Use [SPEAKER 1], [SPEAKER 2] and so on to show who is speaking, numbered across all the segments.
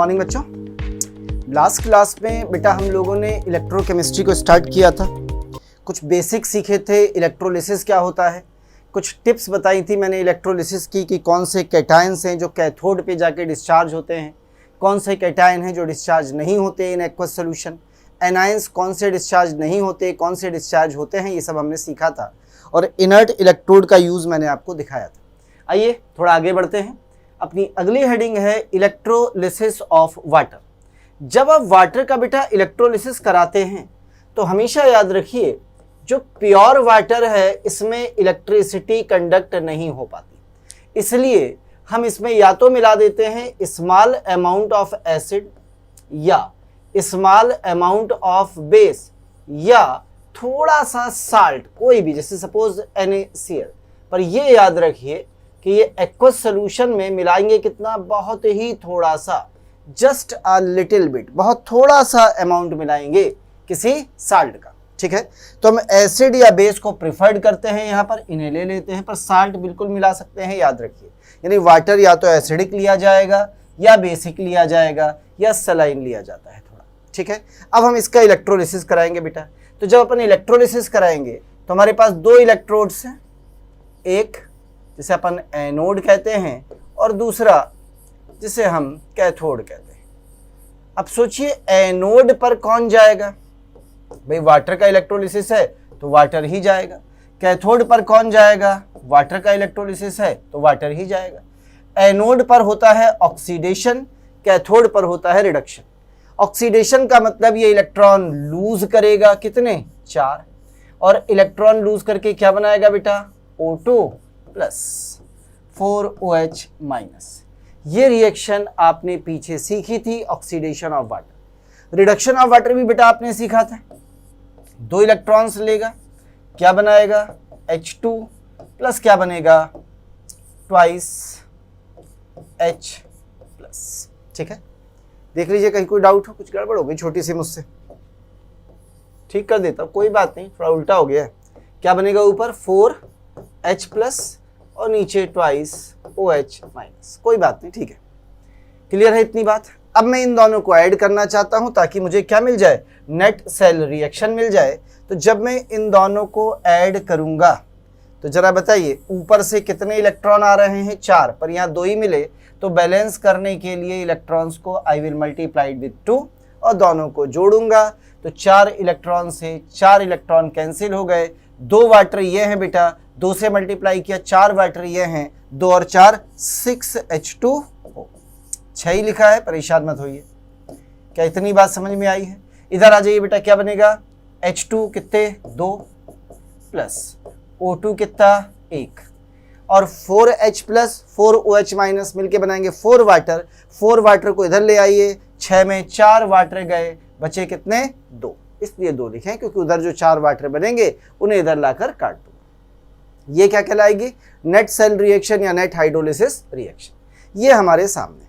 [SPEAKER 1] Morning बच्चों। Last class में बेटा हम लोगों ने इलेक्ट्रोकेमिस्ट्री को स्टार्ट किया था। कुछ बेसिक सीखे थे, इलेक्ट्रोलिसिस क्या होता है, कुछ टिप्स बताई थी मैंने इलेक्ट्रोलिसिस की कि कौन से कैटायंस हैं जो कैथोड पे जाके डिस्चार्ज होते हैं, कौन से कैटायन हैं जो डिस्चार्ज नहीं होते इन एक्वस सोल्यूशन, एनायंस कौन से डिस्चार्ज नहीं होते, कौन से डिस्चार्ज होते हैं, ये सब हमने सीखा था और इनर्ट इलेक्ट्रोड का यूज़ मैंने आपको दिखाया था। आइए थोड़ा आगे बढ़ते हैं। अपनी अगली हेडिंग है इलेक्ट्रोलिसिस ऑफ वाटर। जब आप वाटर का बेटा इलेक्ट्रोलिसिस कराते हैं तो हमेशा याद रखिए जो प्योर वाटर है इसमें इलेक्ट्रिसिटी कंडक्ट नहीं हो पाती, इसलिए हम इसमें या तो मिला देते हैं स्मॉल अमाउंट ऑफ एसिड या स्मॉल अमाउंट ऑफ बेस या थोड़ा सा साल्ट, कोई भी, जैसे सपोज NaCl। पर ये याद रखिए कि ये एक्वस सोल्यूशन में मिलाएंगे कितना, बहुत ही थोड़ा सा, जस्ट अ लिटिल बिट, बहुत थोड़ा सा अमाउंट मिलाएंगे किसी साल्ट का। ठीक है, तो हम एसिड या बेस को प्रिफर्ड करते हैं, यहाँ पर इन्हें ले लेते हैं, पर साल्ट बिल्कुल मिला सकते हैं, याद रखिए। यानी वाटर या तो एसिडिक लिया जाएगा या बेसिक लिया जाएगा या सलाइन लिया जाता है थोड़ा। ठीक है, अब हम इसका इलेक्ट्रोलिसिस कराएंगे बेटा। तो जब अपन इलेक्ट्रोलिसिस कराएंगे तो हमारे पास दो इलेक्ट्रोड्स हैं, एक जिसे अपन एनोड कहते हैं और दूसरा जिसे हम कैथोड कहते हैं। अब सोचिए एनोड पर कौन जाएगा, भाई वाटर का इलेक्ट्रोलिसिस है तो वाटर ही जाएगा। कैथोड पर कौन जाएगा, वाटर का इलेक्ट्रोलिसिस है तो वाटर ही जाएगा। एनोड पर होता है ऑक्सीडेशन, कैथोड पर होता है रिडक्शन। ऑक्सीडेशन का मतलब ये इलेक्ट्रॉन लूज करेगा, कितने, 4, और इलेक्ट्रॉन लूज करके क्या बनाएगा बेटा, O2 प्लस 4OH माइनस। ये रिएक्शन आपने पीछे सीखी थी, oxidation of water. Reduction of water भी बेटा आपने सीखा था, दो इलेक्ट्रॉन्स लेगा, क्या बनाएगा, H2 प्लस क्या बनेगा, ट्वाइस H प्लस। ठीक है, देख लीजिए कहीं कोई डाउट हो, कुछ गड़बड़ हो गई छोटी सी मुझसे, ठीक कर देता हूँ, कोई बात नहीं, थोड़ा उल्टा हो गया है। क्या बनेगा, ऊपर 4H प्लस और नीचे ट्वाइस OH माइनस, कोई बात नहीं, ठीक है, क्लियर है इतनी बात। अब मैं इन दोनों को ऐड करना चाहता हूं ताकि मुझे क्या मिल जाए, नेट सेल रिएक्शन मिल जाए। तो जब मैं इन दोनों को ऐड करूंगा तो जरा बताइए ऊपर से कितने इलेक्ट्रॉन आ रहे हैं, 4, पर यहाँ 2 ही मिले, तो बैलेंस करने के लिए इलेक्ट्रॉन्स को आई विल मल्टीप्लाइड विद 2 और दोनों को जोड़ूंगा तो 4 इलेक्ट्रॉन से 4 इलेक्ट्रॉन कैंसिल हो गए। 2 वाटर ये हैं बेटा, 2 से मल्टीप्लाई किया, 4 वाटर ये हैं, 2 और 4 6H2O, 6 ही लिखा है, परेशान मत होइए। क्या इतनी बात समझ में आई है? इधर आ जाइए बेटा, क्या बनेगा, H2 कितने, 2 प्लस O2 कितना, 1 और 4H प्लस 4OH माइनस मिलके बनाएंगे 4 वाटर। 4 वाटर को इधर ले आइए, 6 में 4 वाटर गए, बचे कितने, 2, इसलिए 2 लिखें क्योंकि उधर जो 4 वाटर बनेंगे उन्हें इधर लाकर काट दो। ये क्या कहलाएगी, नेट सेल रिएक्शन या नेट हाइड्रोलिसिस रिएक्शन। ये हमारे सामने।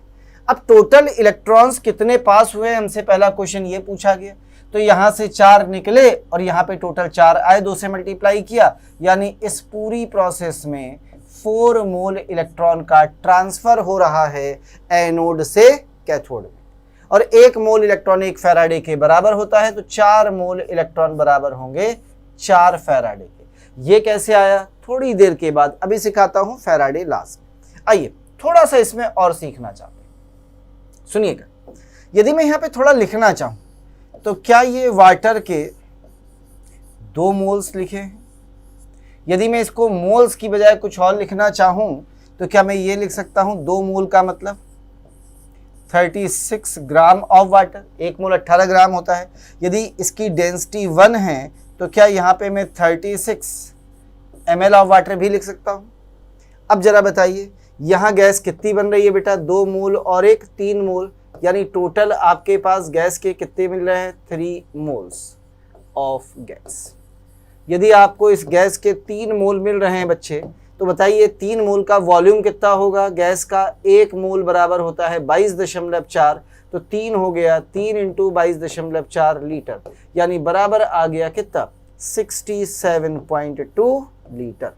[SPEAKER 1] अब टोटल इलेक्ट्रॉन्स कितने पास हुए, हमसे पहला क्वेश्चन ये पूछा गया। तो यहाँ से 4 निकले और यहाँ पे टोटल 4 आए, 2 से मल्टीप्लाई किया, यानी इस पूरी प्रोसेस में 4 मोल इलेक्ट्रॉन का ट्रांसफर हो रहा है एनोड से कैथोड में, और 1 मोल इलेक्ट्रॉन 1 फैराडे के बराबर होता है, तो 4 मोल इलेक्ट्रॉन बराबर होंगे 4 फैराडे के। ये कैसे आया, थोड़ी देर के बाद, अभी सिखाता हूं फैराडे लास्ट में। आइए थोड़ा सा इसमें और सीखना चाहते हैं, सुनिएगा। यदि मैं यहाँ पे थोड़ा लिखना चाहूं तो क्या ये वाटर के 2 मोल्स लिखे हैं? यदि मैं इसको मोल्स की बजाय कुछ और लिखना चाहूं तो क्या मैं ये लिख सकता हूं, 2 मोल का मतलब 36 ग्राम ऑफ वाटर, 1 मोल 18 ग्राम होता है। यदि इसकी डेंसिटी 1 है तो क्या यहाँ पे मैं 36 ml ऑफ वाटर भी लिख सकता हूँ? अब जरा बताइए यहाँ गैस कितनी बन रही है बेटा, 2 मोल और 1, 3 मोल, यानी टोटल आपके पास गैस के कितने मिल रहे हैं, 3 मोल्स ऑफ गैस। यदि आपको इस गैस के 3 मोल मिल रहे हैं बच्चे, तो बताइए 3 मोल का वॉल्यूम कितना होगा गैस का, 1 मोल बराबर होता है 22.4, तो 3 हो गया, 3 इंटू 22.4 लीटर, यानी बराबर आ गया कितना, 67.2 लीटर।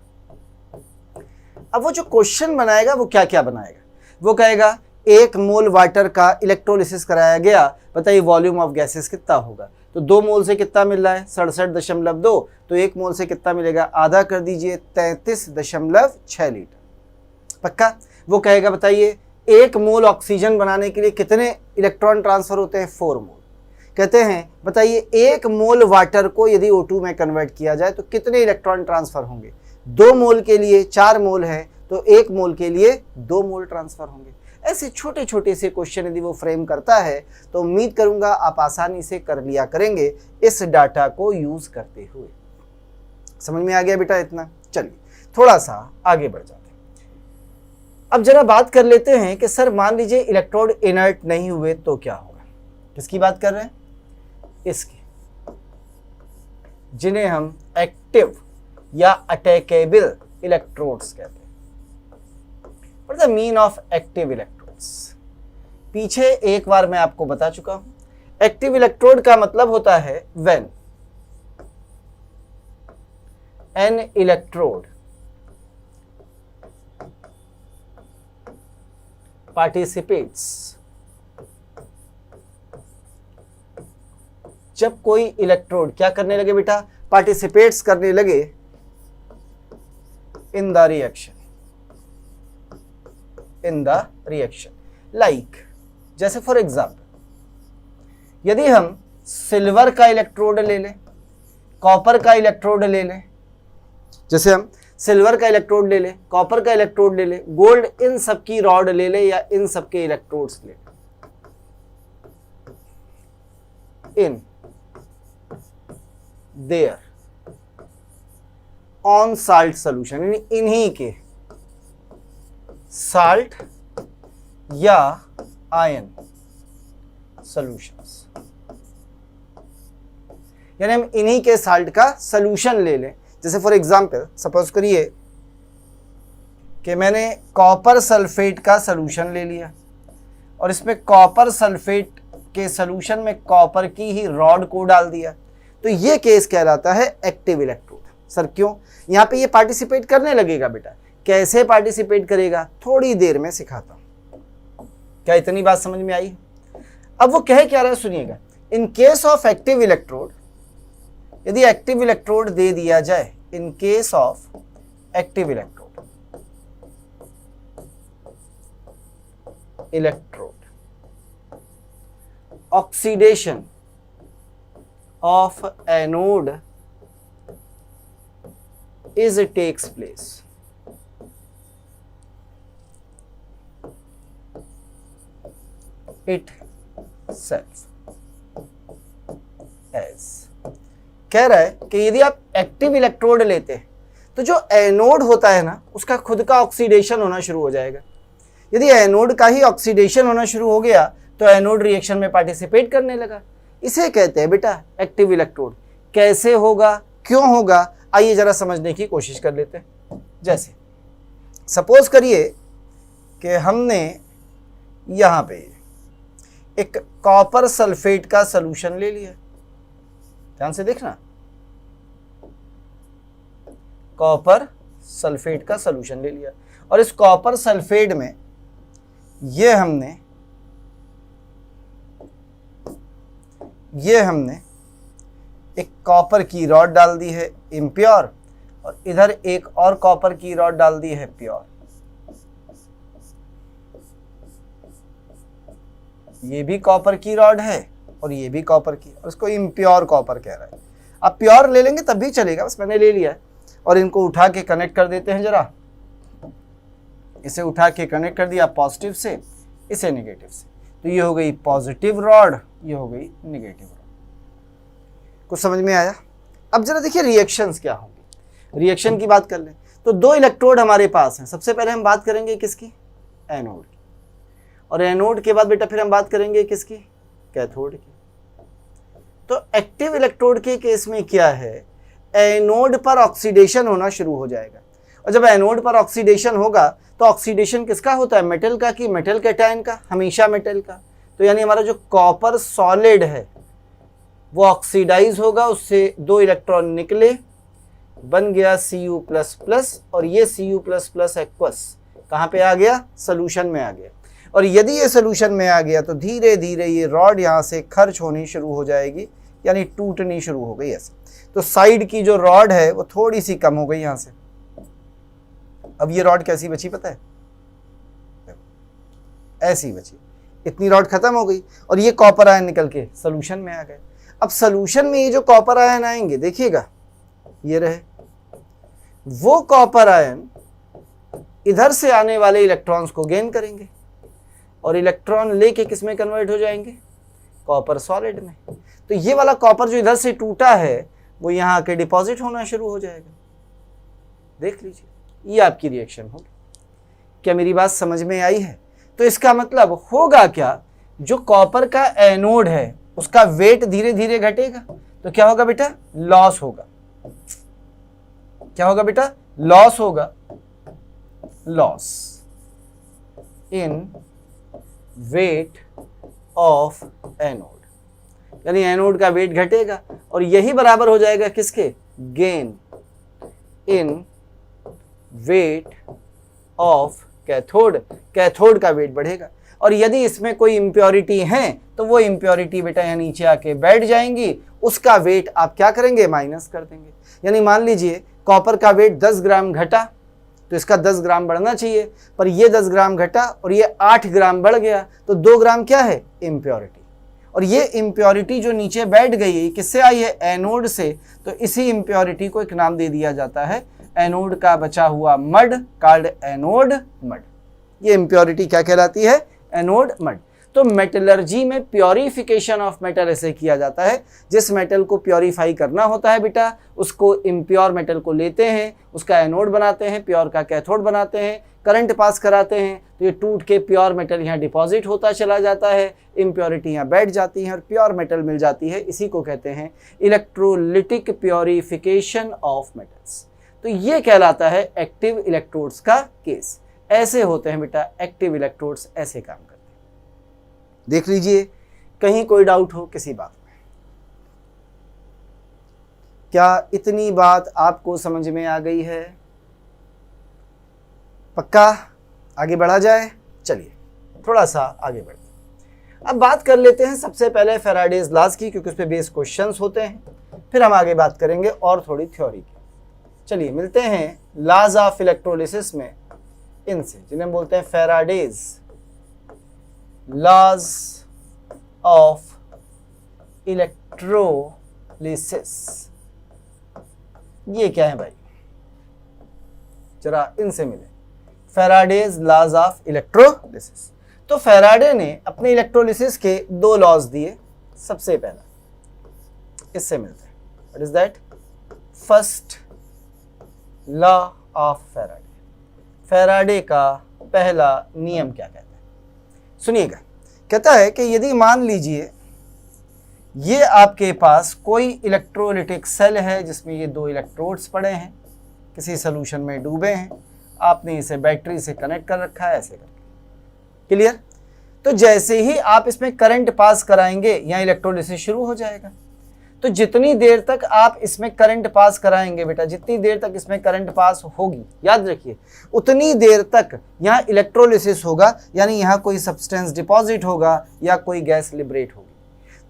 [SPEAKER 1] अब वो जो क्वेश्चन बनाएगा वो क्या क्या बनाएगा, वो कहेगा 1 मोल वाटर का इलेक्ट्रोलिसिस कराया गया, बताइए वॉल्यूम ऑफ गैसेस कितना होगा। तो 2 मोल से कितना मिल रहा है 67.2, तो 1 मोल से कितना मिलेगा, आधा कर दीजिए 33.6 लीटर। पक्का। वो कहेगा बताइए 1 मोल ऑक्सीजन बनाने के लिए कितने इलेक्ट्रॉन ट्रांसफर होते हैं, 4 मोल। कहते हैं बताइए 1 मोल वाटर को यदि O2 में कन्वर्ट किया जाए तो कितने इलेक्ट्रॉन ट्रांसफर होंगे, 2 मोल के लिए 4 मोल है तो 1 मोल के लिए 2 मोल ट्रांसफर होंगे। ऐसे छोटे छोटे से क्वेश्चन यदि वो फ्रेम करता है तो उम्मीद करूंगा आप आसानी से कर लिया करेंगे इस डाटा को यूज करते हुए। समझ में आ गया बेटा इतना। चलिए थोड़ा सा आगे बढ़ जाते हैं। अब जरा बात कर लेते हैं कि सर मान लीजिए इलेक्ट्रोड इनर्ट नहीं हुए तो क्या होगा। किसकी बात कर रहे हैं, इसकी, जिन्हें हम एक्टिव या अटैकेबल इलेक्ट्रोड्स कहते हैं। What is the mean of active electrodes? पीछे एक बार मैं आपको बता चुका हूं। एक्टिव इलेक्ट्रोड का मतलब होता है when an electrode participates, जब कोई इलेक्ट्रोड क्या करने लगे बेटा, पार्टिसिपेट्स करने लगे in the reaction, in the reaction. Like जैसे फॉर एग्जाम्पल यदि हम सिल्वर का इलेक्ट्रोड ले लें, कॉपर का इलेक्ट्रोड ले लें, जैसे हम सिल्वर का इलेक्ट्रोड ले लें, कॉपर का इलेक्ट्रोड ले लें, गोल्ड, इन सब की रॉड ले लें या इन सब के इलेक्ट्रोड्स ले लें, in their on salt solution, यानी इन्हीं के साल्ट या आयन सॉल्यूशंस, यानी हम इन्हीं के साल्ट का सॉल्यूशन ले लें। जैसे फॉर एग्जांपल सपोज करिए कि मैंने कॉपर सल्फेट का सॉल्यूशन ले लिया और इसमें कॉपर सल्फेट के सॉल्यूशन में कॉपर की ही रॉड को डाल दिया, तो ये केस कहलाता है एक्टिव इलेक्ट्रोड। सर क्यों, यहां पे ये पार्टिसिपेट करने लगेगा बेटा। कैसे पार्टिसिपेट करेगा थोड़ी देर में सिखाता हूं। क्या इतनी बात समझ में आई? अब वो कह क्या रहा है सुनिएगा। In case of active electrode, यदि एक्टिव इलेक्ट्रोड दे दिया जाए, in case of active electrode oxidation of anode is it takes place, itself as, कह रहा है कि यदि आप एक्टिव इलेक्ट्रोड लेते हैं तो जो एनोड होता है ना उसका खुद का ऑक्सीडेशन होना शुरू हो जाएगा। यदि एनोड का ही ऑक्सीडेशन होना शुरू हो गया तो एनोड रिएक्शन में पार्टिसिपेट करने लगा। इसे कहते हैं बेटा एक्टिव इलेक्ट्रोड। कैसे होगा, क्यों होगा, आइए जरा समझने की कोशिश कर लेते हैं। जैसे सपोज करिए कि हमने यहां पे एक कॉपर सल्फेट का सॉल्यूशन ले लिया, ध्यान से देखना, कॉपर सल्फेट का सॉल्यूशन ले लिया और इस कॉपर सल्फेट में ये हमने एक कॉपर की रॉड डाल दी है इम्प्योर और इधर एक और कॉपर की रॉड डाल दी है प्योर। ये भी कॉपर की रॉड है और ये भी कॉपर की, और इसको इम्प्योर कॉपर कह रहा है। आप प्योर ले लेंगे तब भी चलेगा, बस मैंने ले लिया है। और इनको उठा के कनेक्ट कर देते हैं जरा, इसे उठा के कनेक्ट कर दिया पॉजिटिव से, इसे नेगेटिव से, तो ये हो गई पॉजिटिव रॉड, ये हो गई नेगेटिव रॉड। कुछ समझ में आया? अब जरा देखिए रिएक्शंस क्या होंगी। रिएक्शन की बात कर लें तो 2 इलेक्ट्रोड हमारे पास हैं। सबसे पहले हम बात करेंगे किसकी, एनोड की, और एनोड के बाद बेटा फिर हम बात करेंगे किसकी, कैथोड की। तो एक्टिव इलेक्ट्रोड के केस में क्या है, एनोड पर ऑक्सीडेशन होना शुरू हो जाएगा, और जब एनोड पर ऑक्सीडेशन होगा तो ऑक्सीडेशन किसका होता है, मेटल का कि मेटल कैटायन का, हमेशा मेटल का। तो यानी हमारा जो कॉपर सॉलिड है वो ऑक्सीडाइज होगा, उससे 2 इलेक्ट्रॉन निकले, बन गया Cu++ और ये Cu++ एक्वस कहाँ पे आ गया, सोल्यूशन में आ गया। और यदि ये सोल्यूशन में आ गया तो धीरे धीरे ये रॉड यहाँ से खर्च होनी शुरू हो जाएगी, यानी टूटनी शुरू हो गई ऐसे। तो साइड की जो रॉड है वो थोड़ी सी कम हो गई यहाँ से। अब ये रॉड कैसी बची पता है, ऐसी बची, इतनी रॉड खत्म हो गई और ये कॉपर आयन निकल के सोल्यूशन में आ गए। अब सोल्यूशन में ये जो कॉपर आयन आएंगे देखिएगा, ये रहे, वो कॉपर आयन इधर से आने वाले इलेक्ट्रॉन्स को गेन करेंगे और इलेक्ट्रॉन लेके किस में कन्वर्ट हो जाएंगे, कॉपर सॉलिड में। तो ये वाला कॉपर जो इधर से टूटा है वो यहाँ आके डिपॉजिट होना शुरू हो जाएगा। देख लीजिए, ये आपकी रिएक्शन होगी। क्या मेरी बात समझ में आई है? तो इसका मतलब होगा क्या, जो कॉपर का एनोड है उसका वेट धीरे धीरे घटेगा, तो क्या होगा बेटा, लॉस होगा। क्या होगा बेटा, लॉस होगा, loss in weight of anode, यानी एनोड का वेट घटेगा और यही बराबर हो जाएगा किसके, gain in weight of cathode. Cathode का वेट बढ़ेगा और यदि इसमें कोई इम्प्योरिटी है तो वो इम्प्योरिटी बेटा यहाँ नीचे आके बैठ जाएंगी, उसका वेट आप क्या करेंगे, माइनस कर देंगे। यानी मान लीजिए कॉपर का वेट 10 ग्राम घटा तो इसका 10 ग्राम बढ़ना चाहिए, पर ये 10 ग्राम घटा और ये 8 ग्राम बढ़ गया, तो 2 ग्राम क्या है, इम्प्योरिटी। और ये इम्प्योरिटी जो नीचे बैठ गई है किससे आई है, एनोड से, तो इसी इम्प्योरिटी को एक नाम दे दिया जाता है एनोड का बचा हुआ मड, कॉल्ड एनोड मड। ये इम्प्योरिटी क्या कहलाती है, एनोड मड। तो मेटलर्जी में प्योरीफिकेशन ऑफ मेटल ऐसे किया जाता है, जिस मेटल को प्योरीफाई करना होता है बेटा, उसको इम्प्योर मेटल को लेते हैं, उसका एनोड बनाते हैं, प्योर का कैथोड बनाते हैं, करंट पास कराते हैं, तो ये टूट के प्योर मेटल यहाँ डिपॉजिट होता चला जाता है, इम्प्योरिटी यहाँ बैठ जाती है और प्योर मेटल मिल जाती है। इसी को कहते हैं इलेक्ट्रोलिटिक प्योरीफिकेशन ऑफ मेटल्स। तो ये कहलाता है एक्टिव इलेक्ट्रोड्स का केस। ऐसे होते हैं बेटा एक्टिव इलेक्ट्रोड्स, ऐसे काम करते हैं। देख लीजिए, कहीं कोई डाउट हो किसी बात में? क्या इतनी बात आपको समझ में आ गई है? पक्का? आगे बढ़ा जाए, चलिए थोड़ा सा आगे बढ़ते हैं। अब बात कर लेते हैं सबसे पहले फैराडेज लॉज की, क्योंकि उस पर बेस क्वेश्चंस होते हैं, फिर हम आगे बात करेंगे और थोड़ी थ्योरी की। चलिए मिलते हैं लॉज ऑफ इलेक्ट्रोलिसिस में इनसे, जिन्हें बोलते हैं फैराडेज लॉज ऑफ इलेक्ट्रोलिसिस। ये क्या है भाई, जरा इनसे मिले। Faraday's laws of electrolysis. तो फैराडे ने अपने इलेक्ट्रोलिसिस के 2 लॉज दिए। सबसे पहला इससे मिलते हैं, what is that, first law of Faraday. Faraday का पहला नियम क्या कहता है, सुनिएगा। कहता है कि यदि मान लीजिए ये आपके पास कोई इलेक्ट्रोलिटिक सेल है जिसमें ये 2 इलेक्ट्रोड्स पड़े हैं, किसी सोल्यूशन में डूबे हैं, आपने इसे बैटरी से कनेक्ट कर रखा है ऐसे करके, क्लियर। तो जैसे ही आप इसमें करंट पास कराएंगे यहाँ इलेक्ट्रोलिसिस शुरू हो जाएगा। तो जितनी देर तक आप इसमें करंट पास कराएंगे बेटा, जितनी देर तक इसमें करंट पास होगी, याद रखिए, उतनी देर तक यहाँ इलेक्ट्रोलिसिस होगा, यानी यहाँ कोई सब्सटेंस डिपॉजिट होगा या कोई गैस लिबरेट होगी।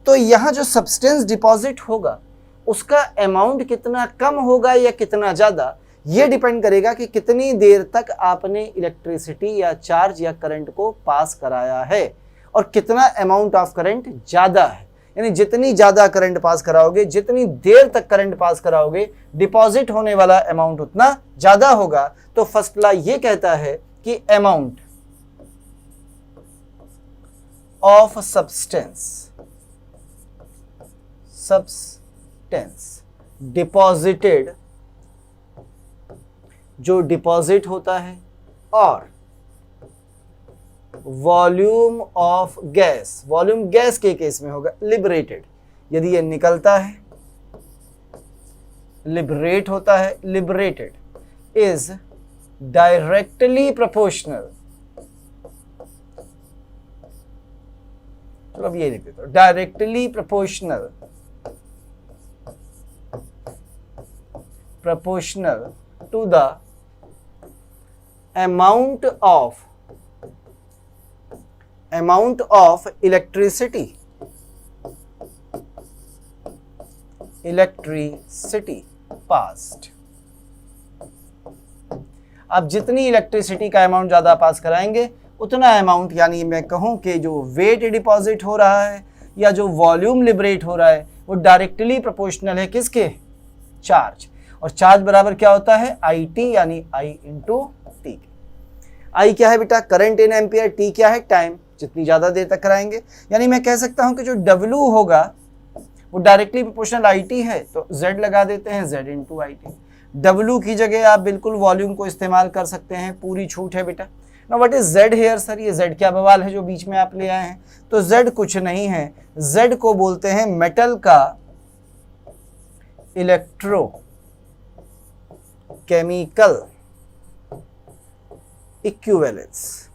[SPEAKER 1] तो यहाँ जो सब्सटेंस डिपॉजिट होगा उसका अमाउंट कितना कम होगा या कितना ज़्यादा, ये डिपेंड करेगा कि कितनी देर तक आपने इलेक्ट्रिसिटी या चार्ज या करंट को पास कराया है और कितना अमाउंट ऑफ करंट ज़्यादा है। यानी जितनी ज़्यादा करंट पास कराओगे, जितनी देर तक करंट पास कराओगे, डिपॉजिट होने वाला अमाउंट उतना ज़्यादा होगा। तो फर्स्ट लॉ ये कहता है कि अमाउंट ऑफ सब्सटेंस डिपॉजिटेड, जो डिपॉजिट होता है, और volume of gas, volume gas के केस में होगा लिबरेटेड, यदि ये निकलता है, लिबरेट होता है, लिबरेटेड इज डायरेक्टली प्रोपोर्शनल। चलो अब ये लिख देता हूं, directly proportional to the amount of amount of electricity passed। अब जितनी इलेक्ट्रिसिटी का अमाउंट ज़्यादा पास कराएंगे उतना अमाउंट, यानी मैं कहूँ कि जो वेट डिपॉजिट हो रहा है या जो वॉल्यूम लिबरेट हो रहा है वो डायरेक्टली प्रोपोर्शनल है किसके, चार्ज। और चार्ज बराबर क्या होता है, आई टी, यानी आई इंटू टी। आई क्या है बेटा, करंट इन एम्पियर, टी क्या है, टाइम, जितनी ज़्यादा देर तक कराएंगे। यानी मैं कह सकता हूँ कि जो डब्ल्यू होगा वो डायरेक्टली प्रोपोर्शनल आई टी है, तो जेड लगा देते हैं, Z into I T. W की जगह आप बिल्कुल वॉल्यूम को इस्तेमाल कर सकते हैं, पूरी छूट है बेटा। ना what is Z here sir, ये जेड क्या बवाल है जो बीच में आप ले आए हैं। तो जेड कुछ नहीं है, जेड को बोलते हैं मेटल का electro chemical equivalence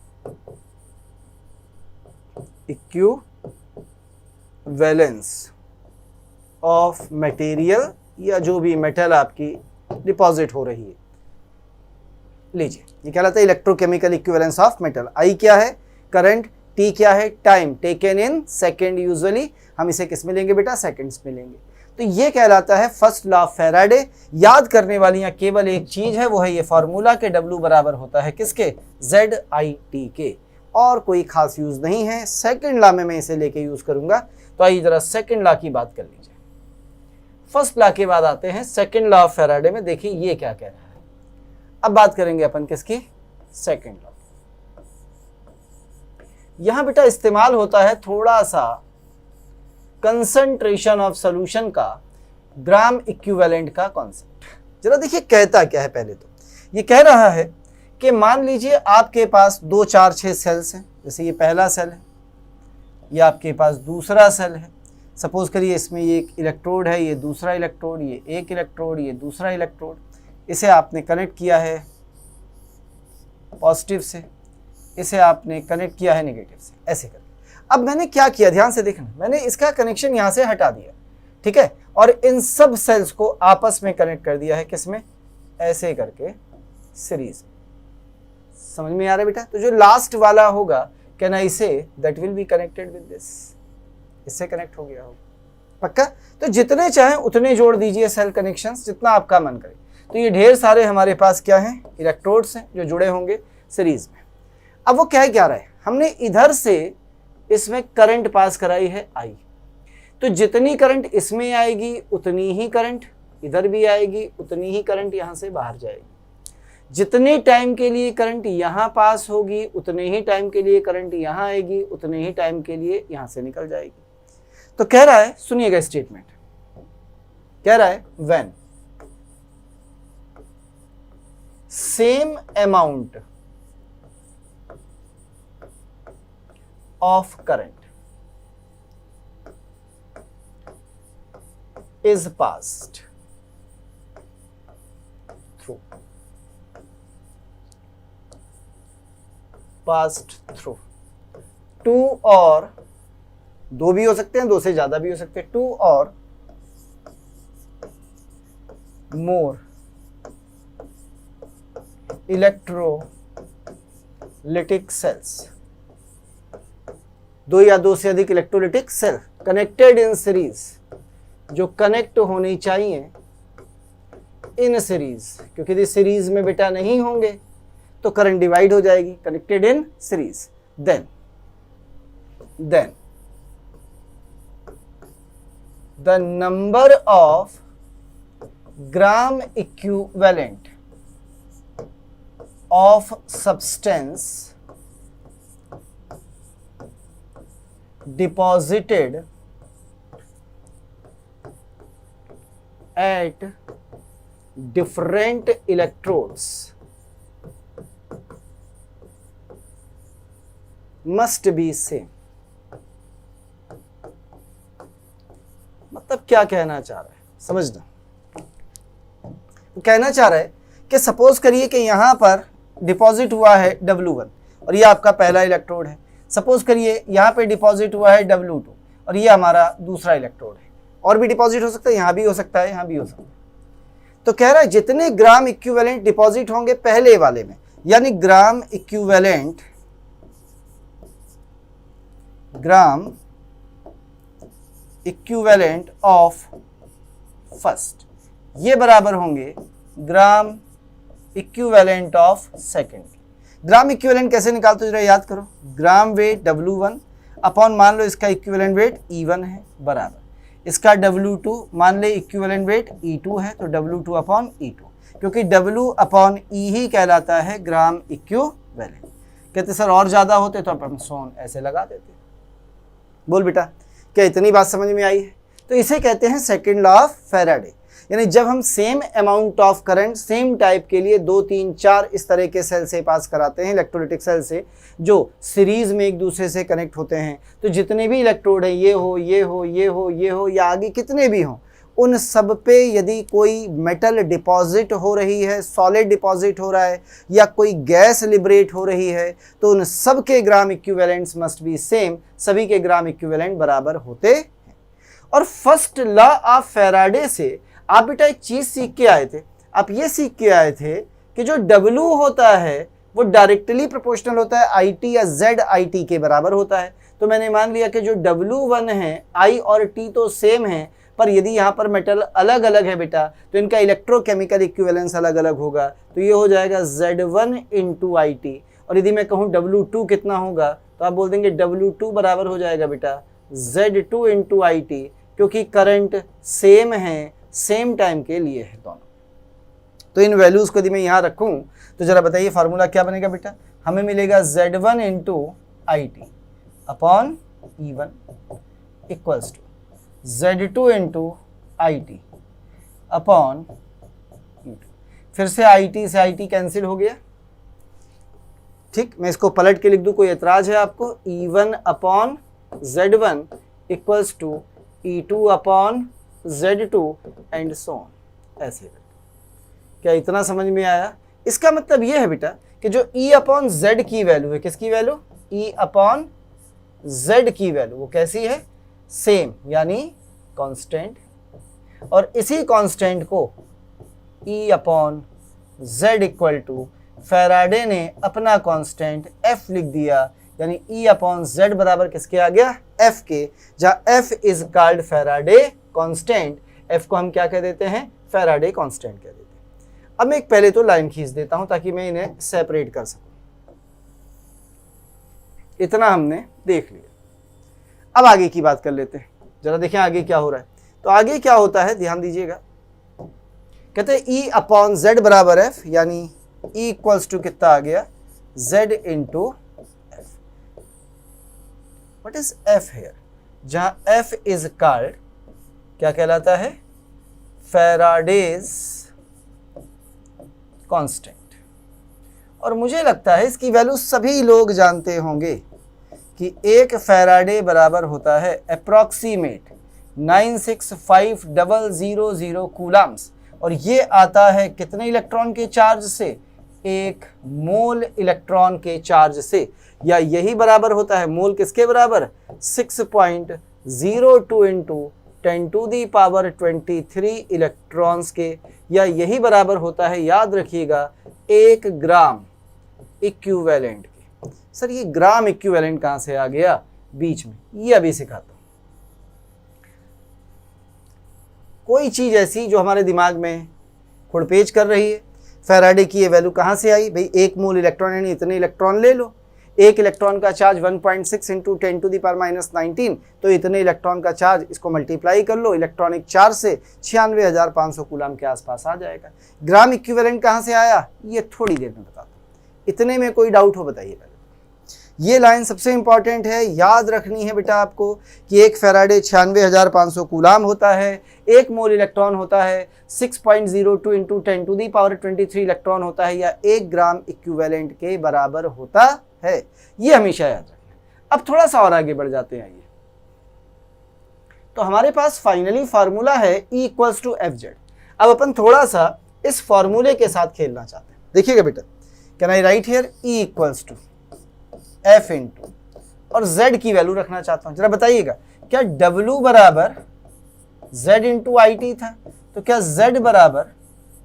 [SPEAKER 1] of material, या जो भी मेटल आपकी डिपॉजिट हो रही है। लीजिए, ये कहलाता है इलेक्ट्रोकेमिकल इक्विवेलेंस ऑफ मेटल। आई क्या है, करंट, टी क्या है, time, taken in second. Usually हम इसे किस में लेंगे बेटा, सेकेंड्स में लेंगे। तो ये कहलाता है फर्स्ट लॉ ऑफ फैराडे। याद करने वाली यहाँ केवल एक चीज है, वो है ये फॉर्मूला के डब्ल्यू बराबर होता है किसके, जेड आई टी के, और कोई खास यूज नहीं है। सेकेंड लॉ में मैं इसे लेके यूज करूंगा। तो आइए जरा सेकेंड लॉ की बात कर लीजिए। फर्स्ट लॉ के बाद आते हैं सेकेंड लॉ ऑफ फैराडे में। देखिए ये क्या कह रहा है। अब बात करेंगे अपन किसकी, सेकेंड लॉ। यहां बेटा इस्तेमाल होता है थोड़ा सा कंसंट्रेशन ऑफ सॉल्यूशन का, ग्राम इक्विवेलेंट का कॉन्सेप्ट। जरा देखिए कहता क्या है। पहले तो ये कह रहा है कि मान लीजिए आपके पास 2 4 6 सेल्स हैं। जैसे ये पहला सेल है, ये आपके पास दूसरा सेल है। सपोज करिए इसमें ये एक इलेक्ट्रोड है, ये दूसरा इलेक्ट्रोड, ये एक इलेक्ट्रोड, ये दूसरा इलेक्ट्रोड। इसे आपने कनेक्ट किया है पॉजिटिव से, इसे आपने कनेक्ट किया है नेगेटिव से, ऐसे करके। अब मैंने क्या किया, ध्यान से देखना, मैंने इसका कनेक्शन यहाँ से हटा दिया, ठीक है, और इन सब सेल्स को आपस में कनेक्ट कर दिया है किसमें, ऐसे करके सीरीज। समझ में आ रहा है बेटा। तो जो लास्ट वाला होगा, can I say that will be connected with this, इससे कनेक्ट हो गया होगा, पक्का। तो जितने चाहें उतने जोड़ दीजिए सेल कनेक्शंस, जितना आपका मन करे। तो ये ढेर सारे हमारे पास क्या हैं, इलेक्ट्रोड्स हैं जो जुड़े होंगे सीरीज में। अब वो क्या रहा है, हमने इधर से इसमें करंट पास कराई है आई, तो जितनी करंट इसमें आएगी उतनी ही करंट इधर भी आएगी, उतनी ही करंट यहाँ से बाहर जाएगी। जितने टाइम के लिए करंट यहाँ पास होगी उतने ही टाइम के लिए करंट यहाँ आएगी, उतने ही टाइम के लिए यहाँ से निकल जाएगी। तो कह रहा है, सुनिएगा स्टेटमेंट, कह रहा है when same amount of current is passed through two, और दो भी हो सकते हैं, 2 से ज्यादा भी हो सकते हैं, 2 और more electrolytic cells, 2 या 2 से अधिक electrolytic cell connected in series, जो कनेक्ट होनी चाहिए इन सीरीज, क्योंकि यदि सीरीज में बेटा नहीं होंगे तो करंट डिवाइड हो जाएगी। Connected in series, then the number of gram equivalent of substance deposited at different electrodes must be same। मतलब क्या कहना चाह रहा है, समझना। कहना चाह रहा है कि सपोज करिए कि यहां पर डिपॉजिट हुआ है W1 और ये आपका पहला इलेक्ट्रोड है। सपोज करिए यहाँ पे डिपॉजिट हुआ है W2 और ये हमारा दूसरा इलेक्ट्रोड है। और भी डिपॉजिट हो सकता है, यहाँ भी हो सकता है, यहाँ भी हो सकता है। तो कह रहा है जितने ग्राम इक्विवेलेंट डिपॉजिट होंगे पहले वाले में, यानी gram equivalent gram equivalent of first, ये बराबर होंगे ग्राम equivalent of second. Gram equivalent कैसे निकालते हो जरा याद करो, ग्राम वेट W1 अपॉन मान लो इसका इक्विवेलेंट वेट E1 है बराबर इसका W2, मान ले इक्विवेलेंट वेट E2 है तो W2 अपॉन E2, क्योंकि W अपॉन E ही कहलाता है ग्राम इक्विवेलेंट। कहते सर और ज़्यादा होते तो अपन सोन ऐसे लगा देते। बोल बेटा क्या इतनी बात समझ में आई है? तो इसे कहते हैं सेकंड लॉ ऑफ फैराडे, यानी जब हम same amount of current same type के लिए 2, 3, 4 इस तरह के सेल से पास कराते हैं, इलेक्ट्रोलाइटिक सेल से जो सीरीज में एक दूसरे से कनेक्ट होते हैं, तो जितने भी इलेक्ट्रोड हैं ये हो ये हो ये हो ये हो या आगे कितने भी हों, उन सब पे यदि कोई मेटल डिपॉजिट हो रही है, सॉलिड डिपॉजिट हो रहा है या कोई गैस लिबरेट हो रही है, तो उन सब के ग्राम इक्विवेलेंट्स मस्ट बी सेम, सभी के ग्राम इक्विवेलेंट बराबर होते हैं। और फर्स्ट लॉ ऑफ फैराडे से आप बेटा एक चीज सीख के आए थे, आप ये सीख के आए थे कि जो W होता है वो डायरेक्टली प्रोपोर्शनल होता है IT या ZIT के बराबर होता है। तो मैंने मान लिया कि जो W1 है I और T तो सेम है, पर यदि यहाँ पर मेटल अलग अलग है बेटा तो इनका इलेक्ट्रोकेमिकल इक्विवेलेंस अलग अलग होगा, तो ये हो जाएगा Z1 इंटू IT। और यदि मैं कहूँ W2 कितना होगा तो आप बोल देंगे W2 बराबर हो जाएगा बेटा Z2 इंटू IT, क्योंकि करंट सेम है, सेम टाइम के लिए है दोनों। तो इन वैल्यूज को यदि मैं यहाँ रखूँ तो जरा बताइए फार्मूला क्या बनेगा बेटा, हमें मिलेगा Z1 into IT upon E1 equals to Z2 into IT upon E2। फिर से IT से IT कैंसिल हो गया, ठीक। मैं इसको पलट के लिख दूँ, कोई एतराज है आपको? E1 upon Z1 equals to E2 upon Z2 and so on, ऐसे। क्या इतना समझ में आया? इसका मतलब ये है बेटा कि जो E अपॉन Z की वैल्यू है, किसकी वैल्यू? E अपॉन Z की वैल्यू वो कैसी है? सेम, यानी कांस्टेंट। और इसी कांस्टेंट को E upon Z equal to Faraday ने अपना कांस्टेंट F लिख दिया, यानी E अपॉन Z बराबर किसके आ गया? F के, जहाँ F is called Faraday constant. F को हम क्या कह देते हैं? फैराडे कांस्टेंट कह देते हैं। अब मैं एक पहले तो लाइन खींच देता हूं ताकि मैं इन्हें सेपरेट कर सकूं। इतना हमने देख लिया, अब आगे की बात कर लेते हैं। जरा देखें आगे क्या हो रहा है। तो आगे क्या होता है ध्यान दीजिएगा, कहते हैं E अपॉन Z बराबर F, यानी E इक्वल्स टू कितना आ गया? Z into F। What is F here? जहां F इज कॉल्ड क्या कहलाता है? Faraday's constant. और मुझे लगता है इसकी वैल्यू सभी लोग जानते होंगे कि एक फैराडे बराबर होता है अप्रॉक्सीमेट 965,000 कूलम्स, और ये आता है कितने इलेक्ट्रॉन के चार्ज से? 1 मोल इलेक्ट्रॉन के चार्ज से। या यही बराबर होता है मोल किसके बराबर? 6.02 इंटू 10⁻23 इलेक्ट्रॉन्स के। या यही बराबर होता है, याद रखिएगा, 1 ग्राम इक्विवेलेंट के। सर ये ग्राम इक्विवेलेंट कहां से आ गया बीच में? ये अभी सिखाता हूं। कोई चीज ऐसी जो हमारे दिमाग में खुड़पेच कर रही है, फैराडे की ये वैल्यू कहां से आई भाई? 1 मोल इलेक्ट्रॉन यानी इतने इलेक्ट्रॉन ले लो। 1 इलेक्ट्रॉन का चार्ज 1.6 इंटू 10⁻⁻19, तो इतने इलेक्ट्रॉन का चार्ज, इसको मल्टीप्लाई कर लो इलेक्ट्रॉनिक चार्ज से, 96,500 कूलम के आसपास आ जाएगा। ग्राम इक्विवेलेंट कहाँ से आया ये थोड़ी देर में बताता हूँ। इतने में कोई डाउट हो बताइए पहले। ये लाइन सबसे इंपॉर्टेंट है, याद रखनी है बेटा आपको कि एक फैराडे 96,500 कूलम होता है, 1 मोल इलेक्ट्रॉन होता है, 6.02 इंटू 10⁻23 इलेक्ट्रॉन होता है, या 1 ग्राम इक्विवेलेंट के बराबर होता है। ये हमेशा याद रखना। अब थोड़ा सा और आगे बढ़ जाते हैं। आइए, तो हमारे पास फाइनली फार्मूला है E इक्वल्स टू FZ। अब अपन थोड़ा सा इस फार्मूले के साथ खेलना चाहते हैं। देखिएगा बेटा, can I write here E equals to F into, और Z की वैल्यू रखना चाहता हूं। जरा बताइएगा, क्या W बराबर Z इंटू IT था, तो क्या Z बराबर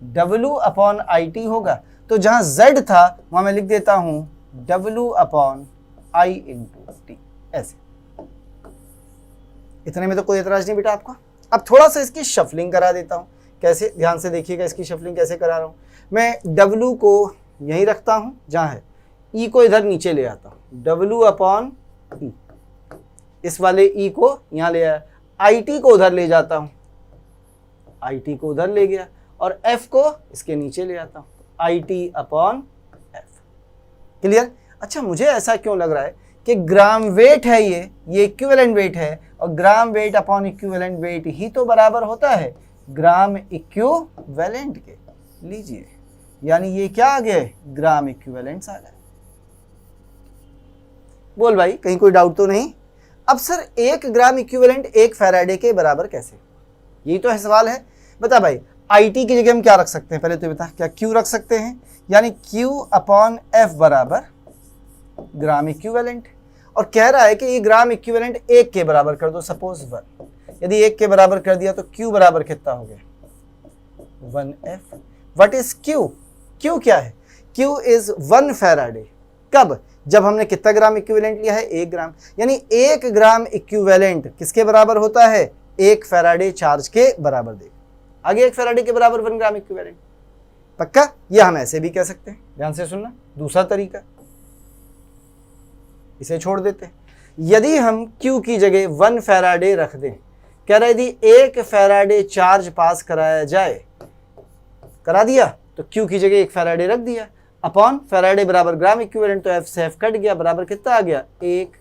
[SPEAKER 1] W अपॉन IT होगा? तो जहां Z था वहां मैं लिख देता हूं W upon I into T, ऐसे। इतने में तो कोई एतराज नहीं बेटा आपको। अब थोड़ा सा इसकी शफलिंग करा देता हूँ। कैसे, ध्यान से देखिएगा इसकी शफलिंग कैसे करा रहा हूँ। मैं W को यहीं रखता हूँ जहाँ है, E को इधर नीचे ले आता हूँ, W/E, इस वाले E को यहाँ ले आया, IT को उधर ले जाता हूँ, IT को उधर ले गया, और F को इसके नीचे ले आता हूँ, IT/F। क्लियर? अच्छा, मुझे ऐसा क्यों लग रहा है कि ग्राम वेट है ये इक्विवेलेंट वेट है, और gram weight upon equivalent weight ही तो बराबर होता है ग्राम इक्विवेलेंट के। लीजिए, यानी ये क्या आ गया है, ग्राम इक्विवेलेंट्स आ गया। बोल भाई, कहीं कोई डाउट तो नहीं? अब सर 1 ग्राम इक्विवेलेंट 1 फैराडे के बराबर कैसे, यही तो है सवाल है। बता भाई, IT की जगह हम क्या रख सकते हैं, पहले तो बता, क्या Q रख सकते हैं, यानी Q/F बराबर ग्राम इक्विवेलेंट। और कह रहा है कि ये ग्राम इक्विवेलेंट 1 के बराबर कर दो, सपोज 1। यदि 1 के बराबर कर दिया तो Q बराबर कितना हो गया, 1F। What is Q? Q क्या है? Q is 1 Faraday. कब? जब हमने कितना ग्राम इक्विवेलेंट लिया है, 1 ग्राम। यानी 1 ग्राम इक्विवेलेंट किसके बराबर होता है, 1 फैराडे चार्ज के बराबर। देख आगे, 1 फैराडे के बराबर 1 ग्राम इक्विवेलेंट। पक्का? यह हम ऐसे भी कह सकते हैं, ध्यान से सुनना। दूसरा तरीका, इसे छोड़ देते हैं। यदि हम Q की जगह 1 फैराडे रख दें, कह रहा है यदि 1 फैराडे चार्ज पास कराया जाए, करा दिया तो Q की जगह 1 फैराडे रख दिया, अपॉन फैराडे बराबर ग्राम इक्विवेलेंट, तो F से F कट गया, बराबर कितना आ गया, 1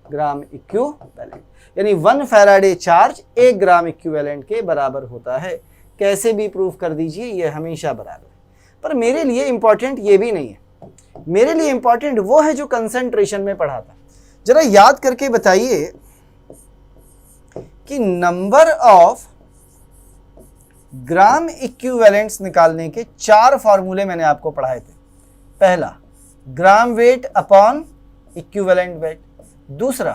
[SPEAKER 1] ग्राम इक्विवेलेंट। यानी 1 फैराडे चार्ज 1 ग्राम इक्विवेलेंट के बराबर होता है। कैसे भी प्रूफ कर दीजिए, ये हमेशा बराबर है। पर मेरे लिए इंपॉर्टेंट ये भी नहीं है, मेरे लिए इंपॉर्टेंट वो है जो कंसंट्रेशन में पढ़ा था। जरा याद करके बताइए कि नंबर ऑफ ग्राम इक्विवेलेंट्स निकालने के 4 फॉर्मूले मैंने आपको पढ़ाए थे। पहला, ग्राम वेट अपॉन इक्विवेलेंट वेट। दूसरा,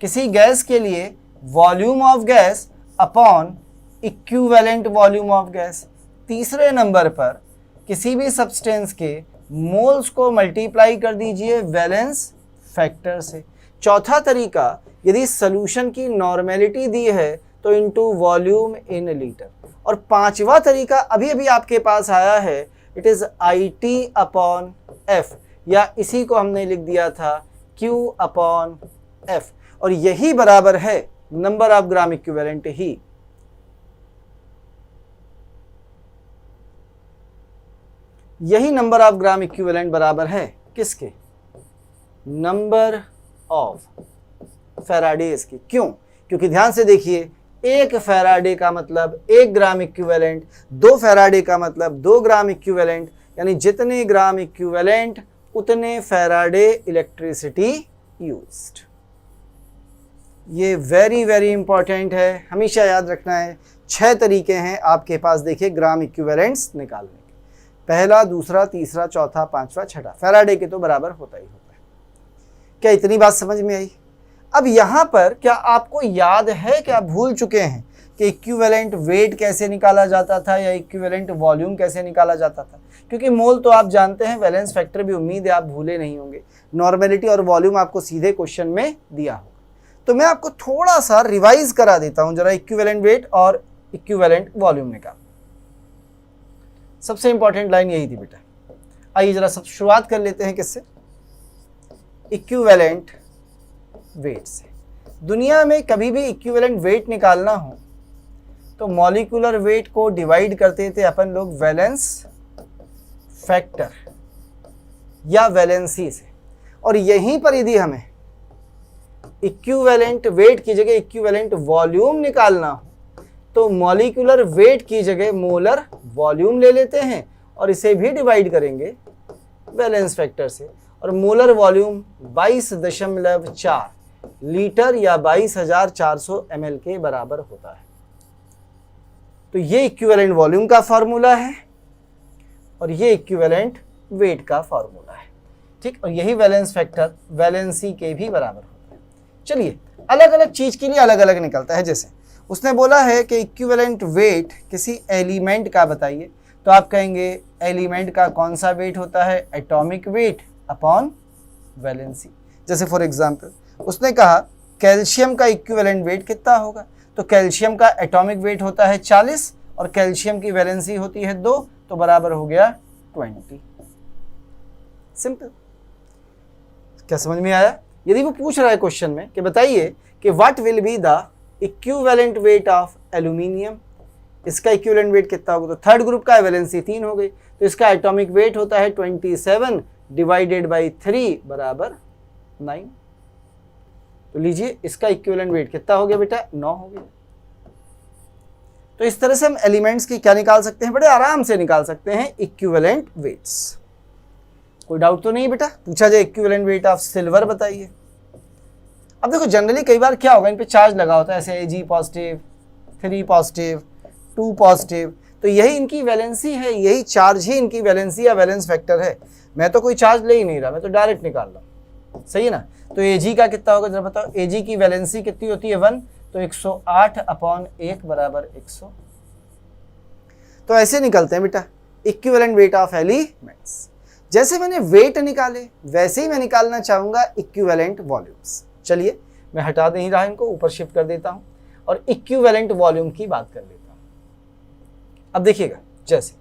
[SPEAKER 1] किसी गैस के लिए volume of gas upon equivalent volume of gas. तीसरे नंबर पर, किसी भी सब्सटेंस के मोल्स को मल्टीप्लाई कर दीजिए वैलेंस फैक्टर से। चौथा तरीका, यदि सॉल्यूशन की नॉर्मेलिटी दी है तो इनटू वॉल्यूम इन लीटर। और पांचवा तरीका अभी अभी आपके पास आया है, इट इज IT/F, या इसी को हमने लिख दिया था Q/F, और यही बराबर है नंबर ऑफ ग्राम इक्विवेलेंट ही। यही नंबर ऑफ ग्राम इक्विवेलेंट बराबर है किसके, नंबर ऑफ फैराडेज के। क्यों? क्योंकि ध्यान से देखिए, 1 फैराडे का मतलब 1 ग्राम इक्विवेलेंट, 2 फैराडे का मतलब 2 ग्राम इक्विवेलेंट, यानी जितने ग्राम इक्विवेलेंट उतने फैराडे इलेक्ट्रिसिटी यूज्ड। ये वेरी वेरी इंपॉर्टेंट है, हमेशा याद रखना है। 6 तरीके हैं आपके पास, देखिए ग्राम इक्विवेलेंट्स निकालने के। पहला, दूसरा, तीसरा, चौथा, पांचवा, छठा। फैराडे के तो बराबर होता ही होता है। क्या इतनी बात समझ में आई? अब यहाँ पर क्या आपको याद है, क्या भूल चुके हैं कि इक्विवेलेंट वेट कैसे निकाला जाता था या इक्विवेलेंट वॉल्यूम कैसे निकाला जाता था? क्योंकि मोल तो आप जानते हैं, वैलेंस फैक्टर भी उम्मीद है आप भूले नहीं होंगे। नॉर्मेलिटी और वॉल्यूम आपको सीधे क्वेश्चन में दिया होगा, तो मैं आपको थोड़ा सा रिवाइज करा देता हूँ जरा। इक्विवेलेंट वेट और इक्विवेलेंट वॉल्यूम निकाल, सबसे इंपॉर्टेंट लाइन यही थी बेटा। आइए जरा सब शुरुआत कर लेते हैं किससे, इक्विवेलेंट वेट से। दुनिया में कभी भी इक्विवेलेंट वेट निकालना हो तो मॉलिक्यूलर वेट को डिवाइड करते थे अपन लोग वैलेंस फैक्टर या वैलेंसी से, और यहीं पर यदि हमें इक्विवेलेंट वेट की जगह इक्विवेलेंट वॉल्यूम निकालना हो तो मॉलिक्यूलर वेट की जगह मोलर वॉल्यूम ले लेते हैं और इसे भी डिवाइड करेंगे वैलेंस फैक्टर से, और मोलर वॉल्यूम 22.4 लीटर या 22,400 ml के बराबर होता है। तो ये इक्विवेलेंट वॉल्यूम का फॉर्मूला है और ये इक्विवेलेंट वेट का फॉर्मूला है, ठीक। और यही वैलेंस फैक्टर वैलेंसी के भी बराबर होता है। चलिए, अलग अलग चीज के लिए अलग अलग निकलता है। जैसे उसने बोला है कि इक्विवेलेंट वेट किसी एलिमेंट का बताइए, तो आप कहेंगे एलिमेंट का कौन सा वेट होता है, एटॉमिक वेट अपॉन वैलेंसी। जैसे फॉर एग्जांपल उसने कहा कैल्शियम का इक्विवेलेंट वेट कितना होगा, तो कैल्शियम का एटॉमिक वेट होता है 40 और कैल्शियम की वैलेंसी होती है 2, तो बराबर हो गया 20। सिंपल। क्या समझ में आया? यदि वो पूछ रहा है क्वेश्चन में कि बताइए कि what will be the equivalent weight of aluminium, इसका इक्विवेलेंट वेट कितना होगा, तो थर्ड ग्रुप का वैलेंसी 3 हो गई, तो इसका एटॉमिक वेट होता है 27 डिवाइडेड बाई 3 बराबर 9। तो लीजिए इसका इक्विवेलेंट वेट कितना हो गया बेटा, 9 हो गया। तो इस तरह से हम एलिमेंट्स की क्या निकाल सकते हैं, बड़े आराम से निकाल सकते हैं इक्विवेलेंट वेट्स। कोई डाउट तो नहीं बेटा? पूछा जाए इक्विवेलेंट वेट ऑफ सिल्वर बताइए। अब देखो जनरली कई बार क्या होगा, इन पे चार्ज लगा होता है, ऐसे Ag पॉजिटिव, 3 पॉजिटिव, 2 पॉजिटिव, तो यही इनकी वैलेंसी है, यही चार्ज ही इनकी वैलेंसी या वैलेंस फैक्टर है। मैं तो कोई चार्ज ले ही नहीं रहा, मैं तो डायरेक्ट निकाल रहा हूँ, सही है ना। तो Ag का कितना होगा जरा बताओ, Ag की वैलेंसी कितनी होती है 1, तो 108/1 बराबर 100। तो ऐसे निकलते हैं बेटा इक्विवेलेंट वेट ऑफ एलिमेंट्स। जैसे मैंने वेट निकाले वैसे ही मैं निकालना चाहूंगा इक्विवेलेंट वॉल्यूम्स। चलिए मैं हटा नहीं रहा, इनको ऊपर शिफ्ट कर देता हूं और इक्विवेलेंट वॉल्यूम की बात कर लेता हूं। अब देखिएगा, जैसे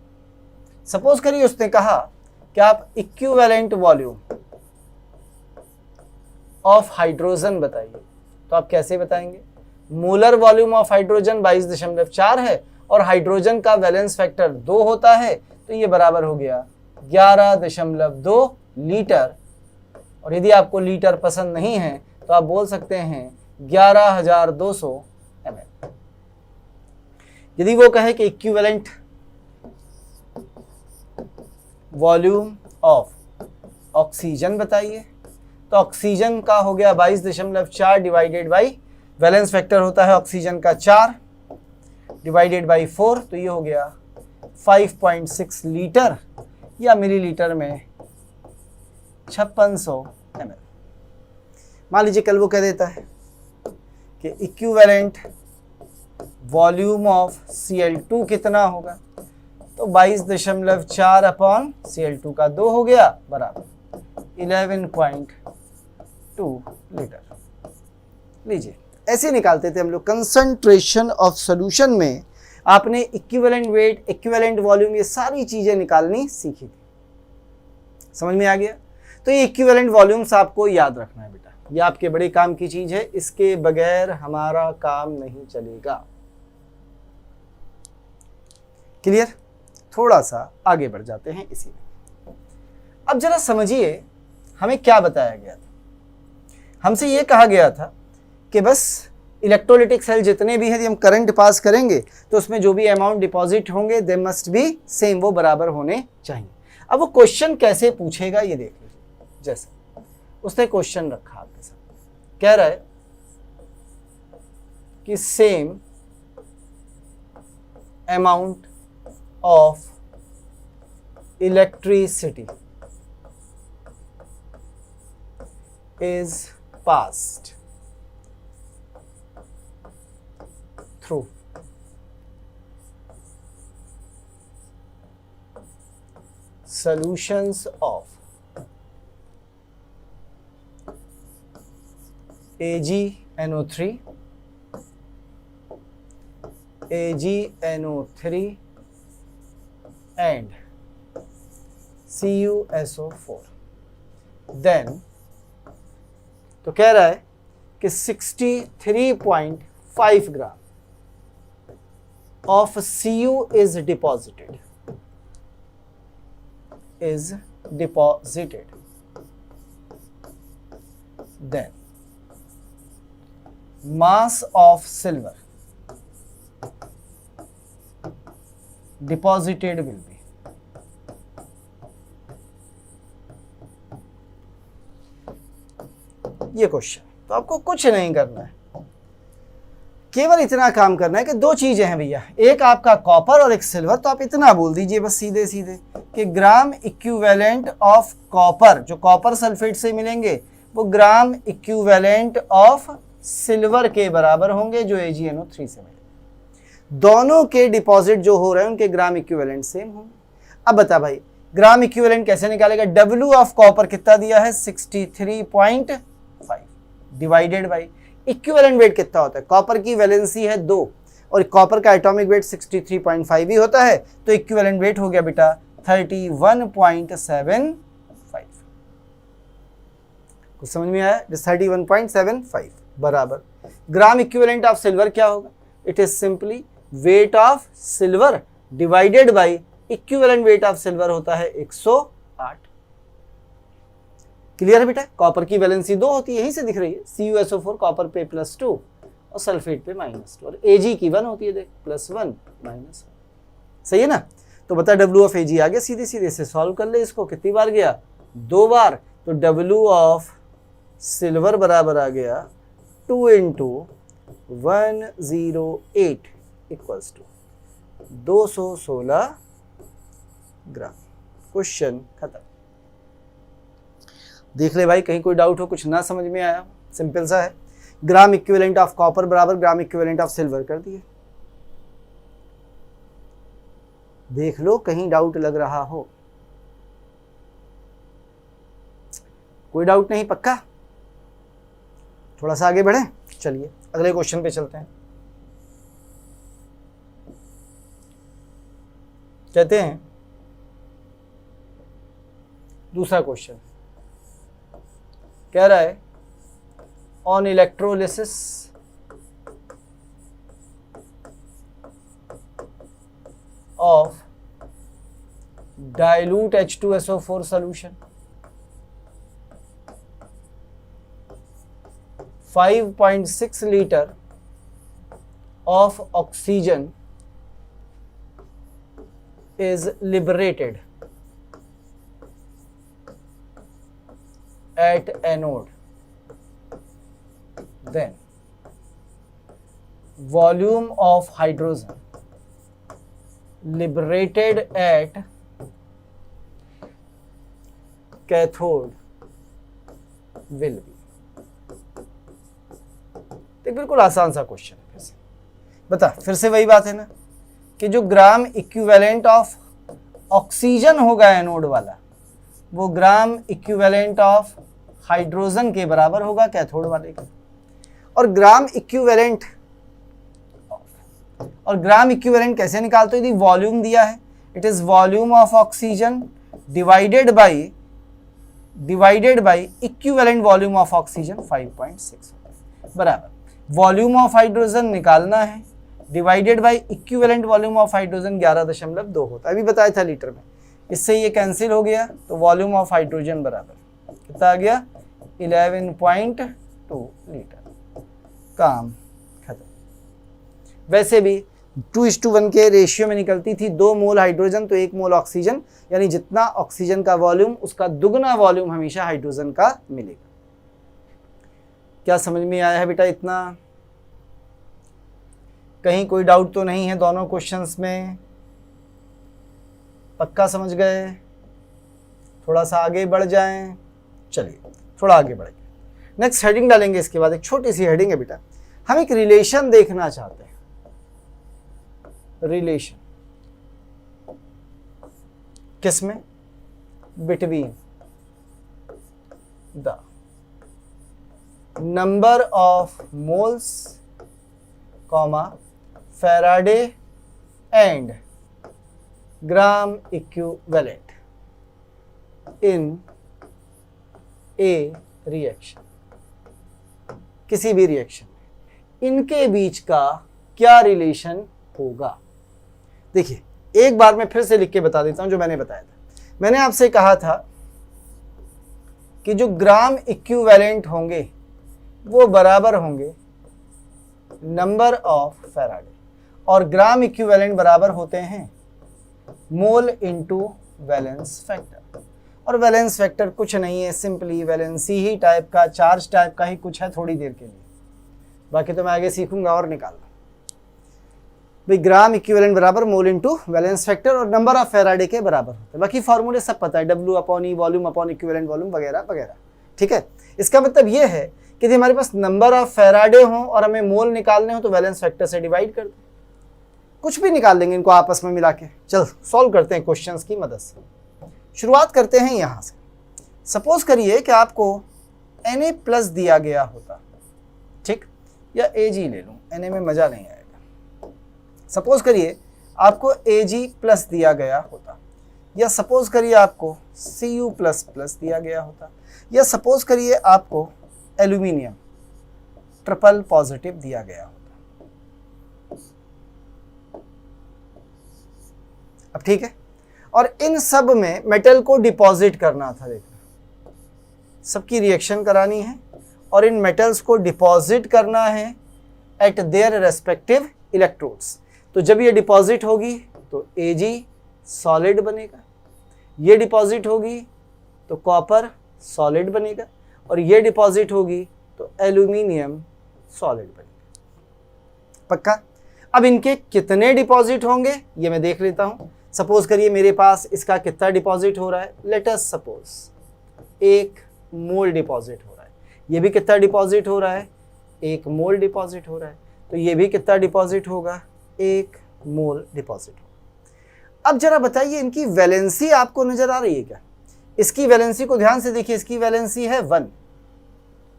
[SPEAKER 1] सपोज करिए उसने कहा कि आप इक्विवेलेंट वॉल्यूम ऑफ हाइड्रोजन बताइए, तो आप कैसे बताएंगे? मोलर वॉल्यूम ऑफ हाइड्रोजन 22.4 है और हाइड्रोजन का वैलेंस फैक्टर 2 होता है, तो ये बराबर हो गया 11.2 लीटर। और यदि आपको लीटर पसंद नहीं है तो आप बोल सकते हैं 11,200 ml। यदि वो कहे कि इक्विवेलेंट वॉल्यूम ऑफ ऑक्सीजन बताइए, तो ऑक्सीजन का हो गया 22.4 डिवाइडेड बाई वैलेंस फैक्टर होता है ऑक्सीजन का 4 डिवाइडेड बाई 4, तो ये हो गया 5.6 लीटर या मिलीलीटर में 5600 ml। मान लीजिए कल वो कह देता है कि इक्विवेलेंट वॉल्यूम ऑफ Cl2 कितना होगा, तो 22.4 अपॉन Cl2 का 2 हो गया बराबर 11.2 लीटर। लीजिए ऐसे निकालते थे हम लोग। कंसंट्रेशन ऑफ सॉल्यूशन में आपने इक्विवेलेंट वेट, इक्विवेलेंट वॉल्यूम, ये सारी चीजें निकालनी सीखी थी। समझ में आ गया? तो ये इक्विवेलेंट वॉल्यूम्स आपको याद रखना है बेटा, ये आपके बड़े काम की चीज है, इसके बगैर हमारा काम नहीं चलेगा। क्लियर? थोड़ा सा आगे बढ़ जाते हैं इसी में। अब जरा समझिए हमें क्या बताया गया था। हमसे ये कहा गया था कि बस इलेक्ट्रोलिटिक सेल जितने भी हैं, यदि हम करंट पास करेंगे तो उसमें जो भी अमाउंट डिपॉजिट होंगे दे मस्ट बी सेम, वो बराबर होने चाहिए। अब वो क्वेश्चन कैसे पूछेगा ये देख लीजिए। जैसे उसने क्वेश्चन रखा आपके साथ, कह रहा है कि same amount of electricity is passed through solutions of AgNO3, AgNO3 and CuSO4, then तो कह रहा है कि 63.5 gram of Cu is deposited, then mass of silver deposited will be, ये क्वेश्चन। तो आपको कुछ नहीं करना है, केवल इतना काम करना है कि दो चीजें हैं भैया, एक आपका कॉपर और एक सिल्वर। तो आप इतना बोल दीजिए बस सीधे सीधे कि ग्राम इक्विवेलेंट ऑफ कॉपर, जो कॉपर सल्फेट से मिलेंगे वो ग्राम इक्विवेलेंट ऑफ सिल्वर के बराबर होंगे जो AgNO3 से मिले। दोनों के डिपॉजिट जो हो रहे हैं उनके ग्राम इक्विवेलेंट सेम होंगे। अब बता भाई ग्राम इक्विवेलेंट कैसे निकालेगा? W ऑफ कॉपर कितना दिया है 63.5 डिवाइडेड बाई, इक्विवेलेंट वेट कितना होता है? कॉपर की वैलेंसी है 2 और कॉपर का एटॉमिक वेट 63.5 ही होता है, तो इक्विवेलेंट वेट हो गया बेटा 31.75। कुछ समझ में आया? 31.75 बराबर ग्राम इक्विवेलेंट ऑफ सिल्वर क्या होगा? It is simply weight of silver divided by equivalent weight of silver होता है 108। क्लियर है बेटा? कॉपर की वैलेंसी 2 होती है, यहीं से दिख रही है, CuSO4 कॉपर पे +2 और सल्फेट पे -2 और Ag की 1 होती है, देख +1 -1। सही है ना? तो बता W ऑफ Ag आ गया, सीधे सीधे से सॉल्व कर ले इसको। कितनी बार गया? 2 बार। तो W ऑफ सिल्वर बराबर आ गया 2 × 108 इक्वल्स टू 216 ग्राम। क्वेश्चन खत्म। देख ले भाई, कहीं कोई डाउट हो, कुछ ना समझ में आया? सिंपल सा है। ग्राम इक्विवेलेंट ऑफ कॉपर बराबर ग्राम इक्विवेलेंट ऑफ सिल्वर कर दिए। देख लो कहीं डाउट लग रहा हो। कोई डाउट नहीं? पक्का? थोड़ा सा आगे बढ़े, चलिए अगले क्वेश्चन पे चलते हैं। कहते हैं दूसरा क्वेश्चन कह रहा है on electrolysis of dilute H2SO4 solution 5.6 liter of oxygen is liberated at anode, then volume of hydrogen liberated at cathode will be। तो बिल्कुल आसान सा क्वेश्चन है। फिर से बता, फिर से वही बात है ना कि जो ग्राम इक्विवेलेंट ऑफ ऑक्सीजन होगा एनोड वाला, वो ग्राम इक्विवेलेंट ऑफ हाइड्रोजन के बराबर होगा कैथोड वाले के। और ग्राम इक्विवेलेंट कैसे निकालते हो? यदि वॉल्यूम दिया है, it is volume of oxygen divided by equivalent volume of oxygen 5.6 बराबर वॉल्यूम ऑफ हाइड्रोजन निकालना है divided by equivalent volume of hydrogen 11.2 होता है। अभी बताया था लीटर में, इससे ये कैंसिल हो गया, तो वॉल्यूम ऑफ हाइड्रोजन बराबर कितना आ गया? 11.2 लीटर। काम खत्म। वैसे भी 2:1 के रेशियो में निकलती थी, 2 मोल हाइड्रोजन तो 1 मोल ऑक्सीजन, यानी जितना ऑक्सीजन का वॉल्यूम उसका दुगना वॉल्यूम हमेशा हाइड्रोजन का मिलेगा। क्या समझ में आया है बेटा? इतना कहीं कोई डाउट तो नहीं है दोनों क्वेश्चंस में? पक्का समझ गए? थोड़ा सा आगे बढ़ जाएं। चलिए थोड़ा आगे बढ़ेंगे, नेक्स्ट हेडिंग डालेंगे। इसके बाद एक छोटी सी हेडिंग है बेटा, हम एक रिलेशन देखना चाहते हैं। रिलेशन किसमें? Between the number of moles comma Faraday and gram equivalent in A reaction. किसी भी रिएक्शन में इनके बीच का क्या रिलेशन होगा? देखिए एक बार मैं फिर से लिख के बता देता हूं जो मैंने बताया था। मैंने आपसे कहा था कि जो ग्राम इक्विवेलेंट होंगे वो बराबर होंगे नंबर ऑफ फैराडे, और ग्राम इक्विवेलेंट बराबर होते हैं मोल इनटू वैलेंस फैक्टर। और वैलेंस फैक्टर कुछ नहीं है, सिंपली वैलेंसी ही टाइप का, चार्ज टाइप का ही कुछ है थोड़ी देर के लिए, बाकी तो मैं आगे सीखूंगा और निकालना। भाई ग्राम इक्विवेलेंट बराबर मोल इनटू वैलेंस फैक्टर और नंबर ऑफ फैराडे के बराबर होता है। बाकी फॉर्मूले सब पता है, W/E volume upon equivalent volume वगैरह वगैरह। ठीक है, इसका मतलब ये है कि यदि हमारे पास नंबर ऑफ फैराडे हो और हमें मोल निकालने हो तो वैलेंस फैक्टर से डिवाइड कर दो, कुछ भी निकाल लेंगे इनको आपस में मिला के। चल सॉल्व करते हैं क्वेश्चंस की मदद से। शुरुआत करते हैं यहाँ से। सपोज करिए कि आपको Na+ दिया गया होता, ठीक, या Ag ले लूँ, Na में मज़ा नहीं आएगा। सपोज करिए आपको Ag प्लस दिया गया होता, या सपोज करिए आपको Cu प्लस प्लस दिया गया होता, या सपोज करिए आपको एल्यूमिनियम ट्रिपल पॉजिटिव दिया गया होता। अब ठीक है, और इन सब में मेटल को डिपॉजिट करना था। देखना, सबकी रिएक्शन करानी है और इन मेटल्स को डिपॉजिट करना है एट देयर रेस्पेक्टिव इलेक्ट्रोड्स। तो जब ये डिपॉजिट होगी तो Ag सॉलिड बनेगा, ये डिपॉजिट होगी तो कॉपर सॉलिड बनेगा, और ये डिपॉजिट होगी तो एल्यूमिनियम सॉलिड बनेगा। पक्का? अब इनके कितने डिपॉजिट होंगे ये मैं देख लेता हूँ। सपोज करिए मेरे पास इसका कितना डिपॉजिट हो रहा है, लेट अस सपोज 1 मोल डिपॉजिट हो रहा है। ये भी कितना डिपॉजिट हो रहा है, 1 मोल डिपॉजिट हो रहा है। तो ये भी कितना डिपॉजिट होगा, 1 मोल डिपॉजिट होगा। अब जरा बताइए इनकी वैलेंसी आपको नजर आ रही है क्या? इसकी वैलेंसी को ध्यान से देखिए, इसकी वैलेंसी है 1,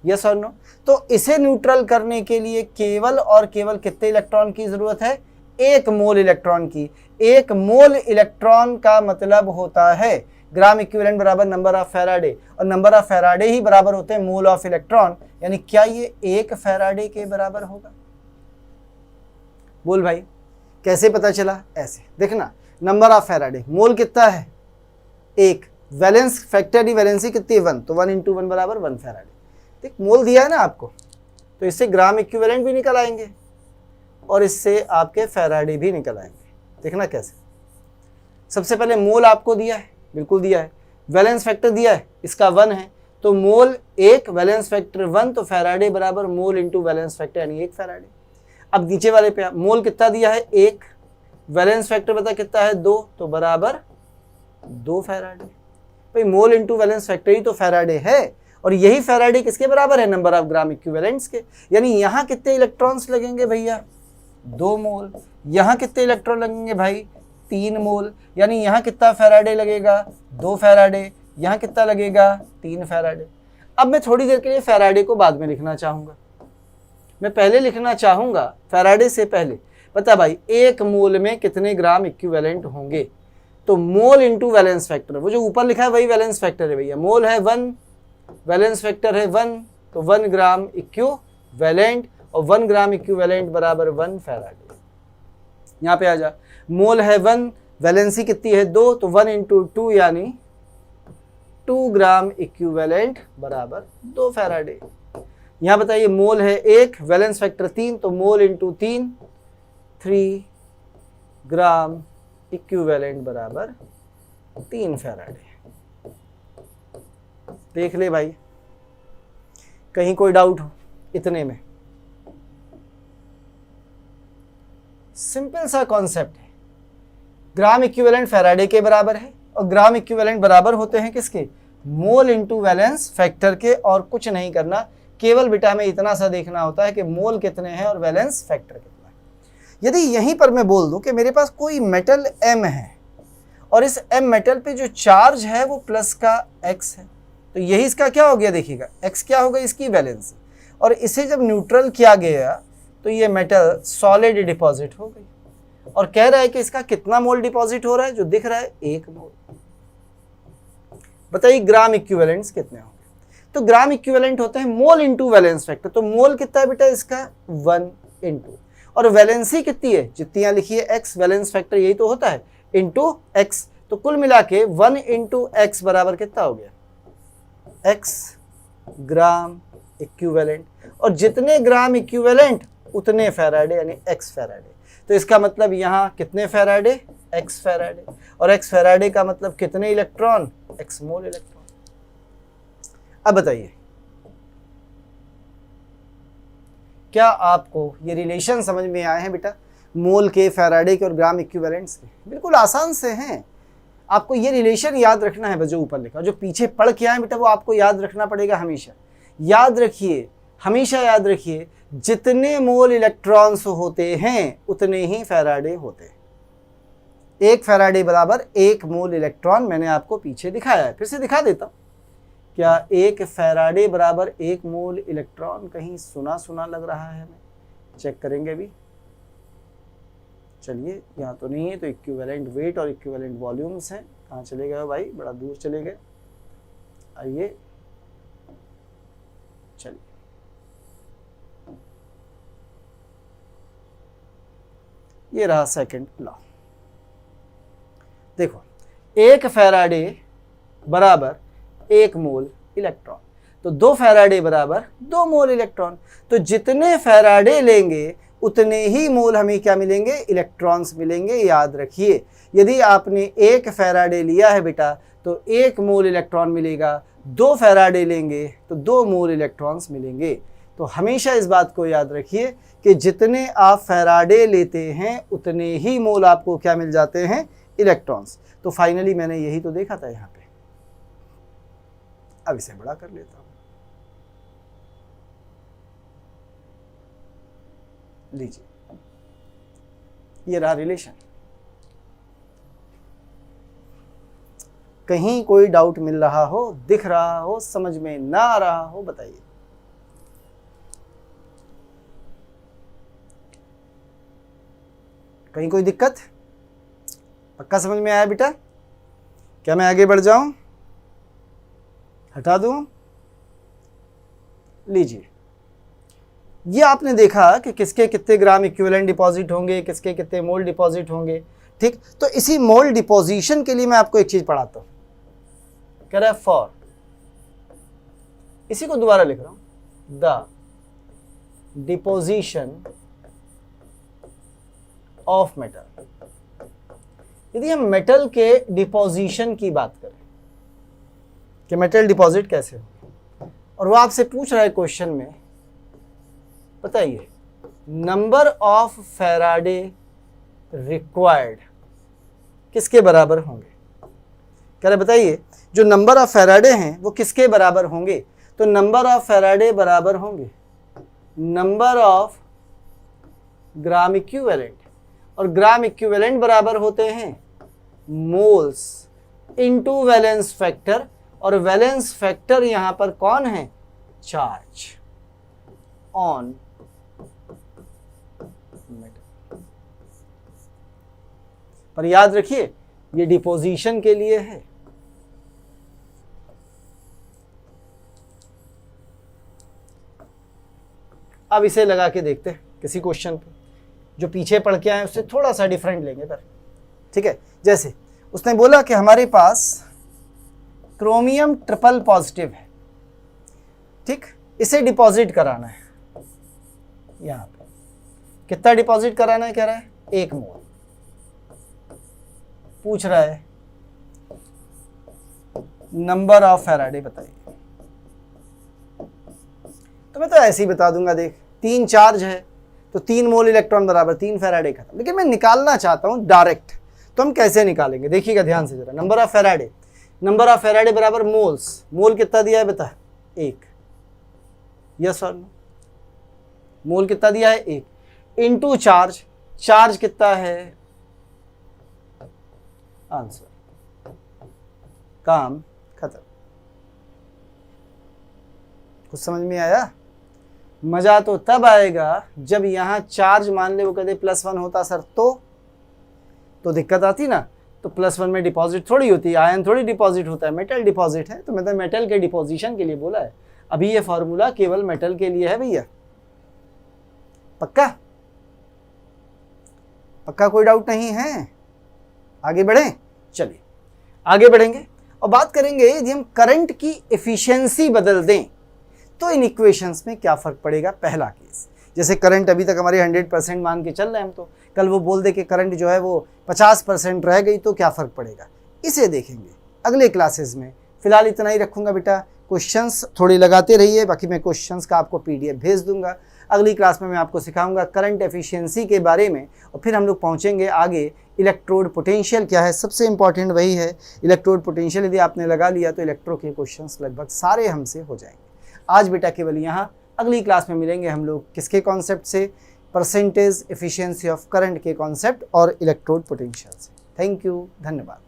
[SPEAKER 1] यस और नो। तो इसे न्यूट्रल करने के लिए केवल और केवल कितने इलेक्ट्रॉन की जरूरत है, 1 मोल इलेक्ट्रॉन की। 1 मोल इलेक्ट्रॉन का मतलब होता है ग्राम इक्विवेलेंट बराबर नंबर ऑफ फैराडे, और नंबर ऑफ फैराडे ही बराबर होते हैं मोल ऑफ इलेक्ट्रॉन। यानी क्या ये 1 फैराडे के बराबर होगा? बोल भाई, कैसे पता चला? ऐसे देखना, नंबर ऑफ फैराडे, मोल कितना है 1, वैलेंस फैक्टर की वैलेंसी कितनी है 1, तो 1 × 1 बराबर 1 फैराडे। देख, मोल दिया है ना आपको, तो इससे ग्राम इक्विवेलेंट भी निकल आएंगे और इससे आपके फैराडे भी निकल आएंगे। देखना कैसे। सबसे पहले मोल आपको दिया है, बिल्कुल दिया है। वैलेंस फैक्टर दिया है, इसका 1 है, तो मोल 1, वैलेंस फैक्टर 1, तो फैराडे बराबर मोल इंटू वैलेंस फैक्टर यानी 1 फैराडे। अब नीचे वाले पे मोल कितना दिया है 1, वैलेंस फैक्टर बता कितना है 2, तो बराबर 2 फैराडे। भाई मोल इंटू वैलेंस फैक्टर ही तो फैराडे है, और यही फैराडे किसके बराबर है, नंबर ऑफ ग्राम इक्विवेलेंट्स के। यानी यहाँ कितने इलेक्ट्रॉन्स लगेंगे भैया, 2 मोल। यहाँ कितने इलेक्ट्रॉन लगेंगे भाई, 3 मोल। यानी यहाँ कितना फैराडे लगेगा, 2 फैराडे। यहाँ कितना लगेगा, 3 फैराडे। अब मैं थोड़ी देर के लिए फैराडे को बाद में लिखना चाहूँगा, मैं पहले लिखना चाहूँगा फैराडे से पहले। बता भाई 1 मोल में कितने ग्राम इक्विवेलेंट होंगे, तो मोल इंटू वैलेंस फैक्टर, वो जो ऊपर लिखा है वही वैलेंस फैक्टर है भैया। मोल है 1, वैलेंस फैक्टर है 1, तो 1 ग्राम इक्विवेलेंट, और 1 ग्राम इक्विवेलेंट बराबर 1 फैराडे। यहाँ पे आ जा, मोल है 1, वैलेंसी कितनी है 2, तो 1 × 2 यानी 2 ग्राम इक्विवेलेंट बराबर 2 फैराडे। यहाँ बताइए मोल है 1, वैलेंस फैक्टर 3, तो मोल इंटू 3 3 ग्राम इक्विवेलेंट बराबर 3 फैराडे। देख ले भाई, कहीं कोई डाउट हो इतने में? सिंपल सा कॉन्सेप्ट है। ग्राम इक्विवेलेंट फैराडे के बराबर है, और ग्राम इक्विवेलेंट बराबर होते हैं किसके, मोल इंटू वैलेंस फैक्टर के। और कुछ नहीं करना, केवल बेटा हमें इतना सा देखना होता है कि मोल कितने हैं और वैलेंस फैक्टर कितना है। यदि यहीं पर मैं बोल दूं कि मेरे पास कोई मेटल M है, और इस M मेटल पे जो चार्ज है वो प्लस का X है, तो यही इसका क्या हो गया, देखिएगा X क्या होगा, इसकी वैलेंसी। और इसे जब न्यूट्रल किया गया तो ये मेटल सॉलिड डिपॉजिट हो गई, और कह रहा है कि इसका कितना मोल डिपॉजिट हो रहा है, जो दिख रहा है 1 मोल। बताइए ग्राम इक्विवेलेंट्स कितने होंगे, तो ग्राम इक्विवेलेंट होते हैं मोल इंटू वैलेंस फैक्टर। तो मोल कितना है बेटा इसका 1 इंटू, और वैलेंसी कितनी है, जितनी यहाँ लिखी है X, वैलेंस फैक्टर यही तो होता है, इंटू X। तो कुल मिला के 1 इंटू X बराबर कितना हो गया, X ग्राम इक्विवेलेंट। और जितने ग्राम इक्विवेलेंट उतने फैराडे यानी X फैराडे। तो इसका मतलब यहाँ कितने फैराडे, X फैराडे, और X फैराडे का मतलब कितने इलेक्ट्रॉन, X मोल इलेक्ट्रॉन। अब बताइए क्या आपको ये रिलेशन समझ में आए हैं बेटा, मोल के, फैराडे के और ग्राम इक्विवेलेंट्स के? बिल्कुल आसान से हैं। आपको ये रिलेशन याद रखना है, जो ऊपर लिखा, जो पीछे पढ़ के आए बेटा वो आपको याद रखना पड़ेगा हमेशा। याद रखिए, हमेशा याद रखिए, जितने मोल इलेक्ट्रॉन्स होते हैं उतने ही फैराडे होते हैं। 1 फैराडे बराबर 1 मोल इलेक्ट्रॉन, मैंने आपको पीछे दिखाया है, फिर से दिखा देता हूँ। क्या 1 फैराडे बराबर 1 मोल इलेक्ट्रॉन, कहीं सुना सुना लग रहा है हमें? चेक करेंगे अभी। चलिए, यहाँ तो नहीं है, तो इक्विवेलेंट वेट और इक्विवेलेंट वॉल्यूम्स हैं। कहाँ चले गए भाई, बड़ा दूर चले गए। आइए, चलिए, ये रहा सेकंड लॉ। देखो, 1 फैराडे बराबर 1 मोल इलेक्ट्रॉन, तो 2 फैराडे बराबर 2 मोल इलेक्ट्रॉन। तो जितने फैराडे लेंगे उतने ही मोल हमें क्या मिलेंगे, इलेक्ट्रॉन्स मिलेंगे। याद रखिए, यदि आपने 1 फैराडे लिया है बेटा तो 1 मोल इलेक्ट्रॉन मिलेगा, 2 फैराडे लेंगे तो 2 मोल इलेक्ट्रॉन्स मिलेंगे। तो हमेशा इस बात को याद रखिए कि जितने आप फैराडे लेते हैं उतने ही मोल आपको क्या मिल जाते हैं, इलेक्ट्रॉन्स। तो फाइनली मैंने यही तो देखा था यहाँ पे। अब इसे बड़ा कर लेता हूं, लीजिए, ये रहा रिलेशन। कहीं कोई डाउट मिल रहा हो, दिख रहा हो, समझ में ना आ रहा हो, बताइए। कहीं कोई दिक्कत? पक्का समझ में आया बेटा? क्या मैं आगे बढ़ जाऊं, हटा दूं? लीजिए, ये आपने देखा कि किसके कितने ग्राम इक्विवेलेंट डिपॉजिट होंगे, किसके कितने मोल डिपॉजिट होंगे। ठीक, तो इसी मोल डिपॉजिशन के लिए मैं आपको एक चीज पढ़ाता हूं। कह रहा है फॉर, इसी को दोबारा लिख रहा हूं, द डिपोजिशन ऑफ मेटल। यदि हम मेटल के डिपोजिशन की बात करें कि मेटल डिपॉजिट कैसे हो, और वो आपसे पूछ रहा है क्वेश्चन में, बताइए नंबर ऑफ फैराडे रिक्वायर्ड किसके बराबर होंगे। कह रहे बताइए जो नंबर ऑफ फैराडे हैं वो किसके बराबर होंगे। तो नंबर ऑफ फैराडे बराबर होंगे नंबर ऑफ ग्राम इक्विवेलेंट, और ग्राम इक्विवेलेंट बराबर होते हैं मोल्स इनटू वैलेंस फैक्टर, और वैलेंस फैक्टर यहां पर कौन है, चार्ज ऑन मेटल। पर याद रखिए ये डिपोजिशन के लिए है। अब इसे लगा के देखते हैं किसी क्वेश्चन पे, जो पीछे पढ़ के आए उससे थोड़ा सा डिफरेंट लेंगे पर। ठीक है, जैसे उसने बोला कि हमारे पास क्रोमियम ट्रिपल पॉजिटिव है, ठीक, इसे डिपॉजिट कराना है। यहां पे कितना डिपॉजिट कराना है, कह रहा है 1 मोल। पूछ रहा है नंबर ऑफ फैराडे बताइए। तो मैं तो ऐसे ही बता दूंगा, देख 3 चार्ज है तो 3 मोल इलेक्ट्रॉन बराबर 3 फैराडे खत्म। लेकिन मैं निकालना चाहता हूं डायरेक्ट, तो हम कैसे निकालेंगे, देखिएगा ध्यान से जरा। Number of Faraday, number of Faraday बराबर मोल्स, मोल कितना दिया है बता, 1, यस और नो। मोल कितना दिया है 1, इनटू चार्ज, चार्ज कितना है, आंसर, काम खत्म। कुछ समझ में आया? मजा तो तब आएगा जब यहां चार्ज मान ले वो कहते +1 होता सर, तो दिक्कत आती ना। तो +1 में डिपॉजिट थोड़ी होती है, आयन थोड़ी डिपॉजिट होता है, मेटल डिपॉजिट है। तो मतलब मेटल के डिपोजिशन के लिए बोला है। अभी ये फॉर्मूला केवल मेटल के लिए है भैया। पक्का? पक्का, कोई डाउट नहीं है? आगे बढ़ें, चलिए आगे बढ़ेंगे और बात करेंगे यदि हम करंट की एफिशिएंसी बदल दें तो इन इक्वेशंस में क्या फर्क पड़ेगा। पहला केस, जैसे करंट अभी तक हमारे 100% मान के चल रहे हैं हम, तो कल वो बोल दे कि करंट जो है वो 50% रह गई तो क्या फ़र्क पड़ेगा, इसे देखेंगे अगले क्लासेस में। फिलहाल इतना ही रखूँगा बेटा। क्वेश्चंस थोड़े लगाते रहिए, बाकी मैं क्वेश्चंस का आपको PDF भेज दूंगा। अगली क्लास में मैं आपको सिखाऊंगा करंट एफिशिएंसी के बारे में, और फिर हम लोग पहुँचेंगे आगे इलेक्ट्रोड पोटेंशियल क्या है। सबसे इंपॉर्टेंट वही है, इलेक्ट्रोड पोटेंशियल यदि आपने लगा लिया तो इलेक्ट्रो के क्वेश्चंस लगभग सारे हमसे हो जाएंगे। आज बेटा केवल यहाँ, अगली क्लास में मिलेंगे हम लोग किसके कॉन्सेप्ट से, परसेंटेज एफिशिएंसी ऑफ करंट के कॉन्सेप्ट और इलेक्ट्रोड पोटेंशियल से। थैंक यू, धन्यवाद।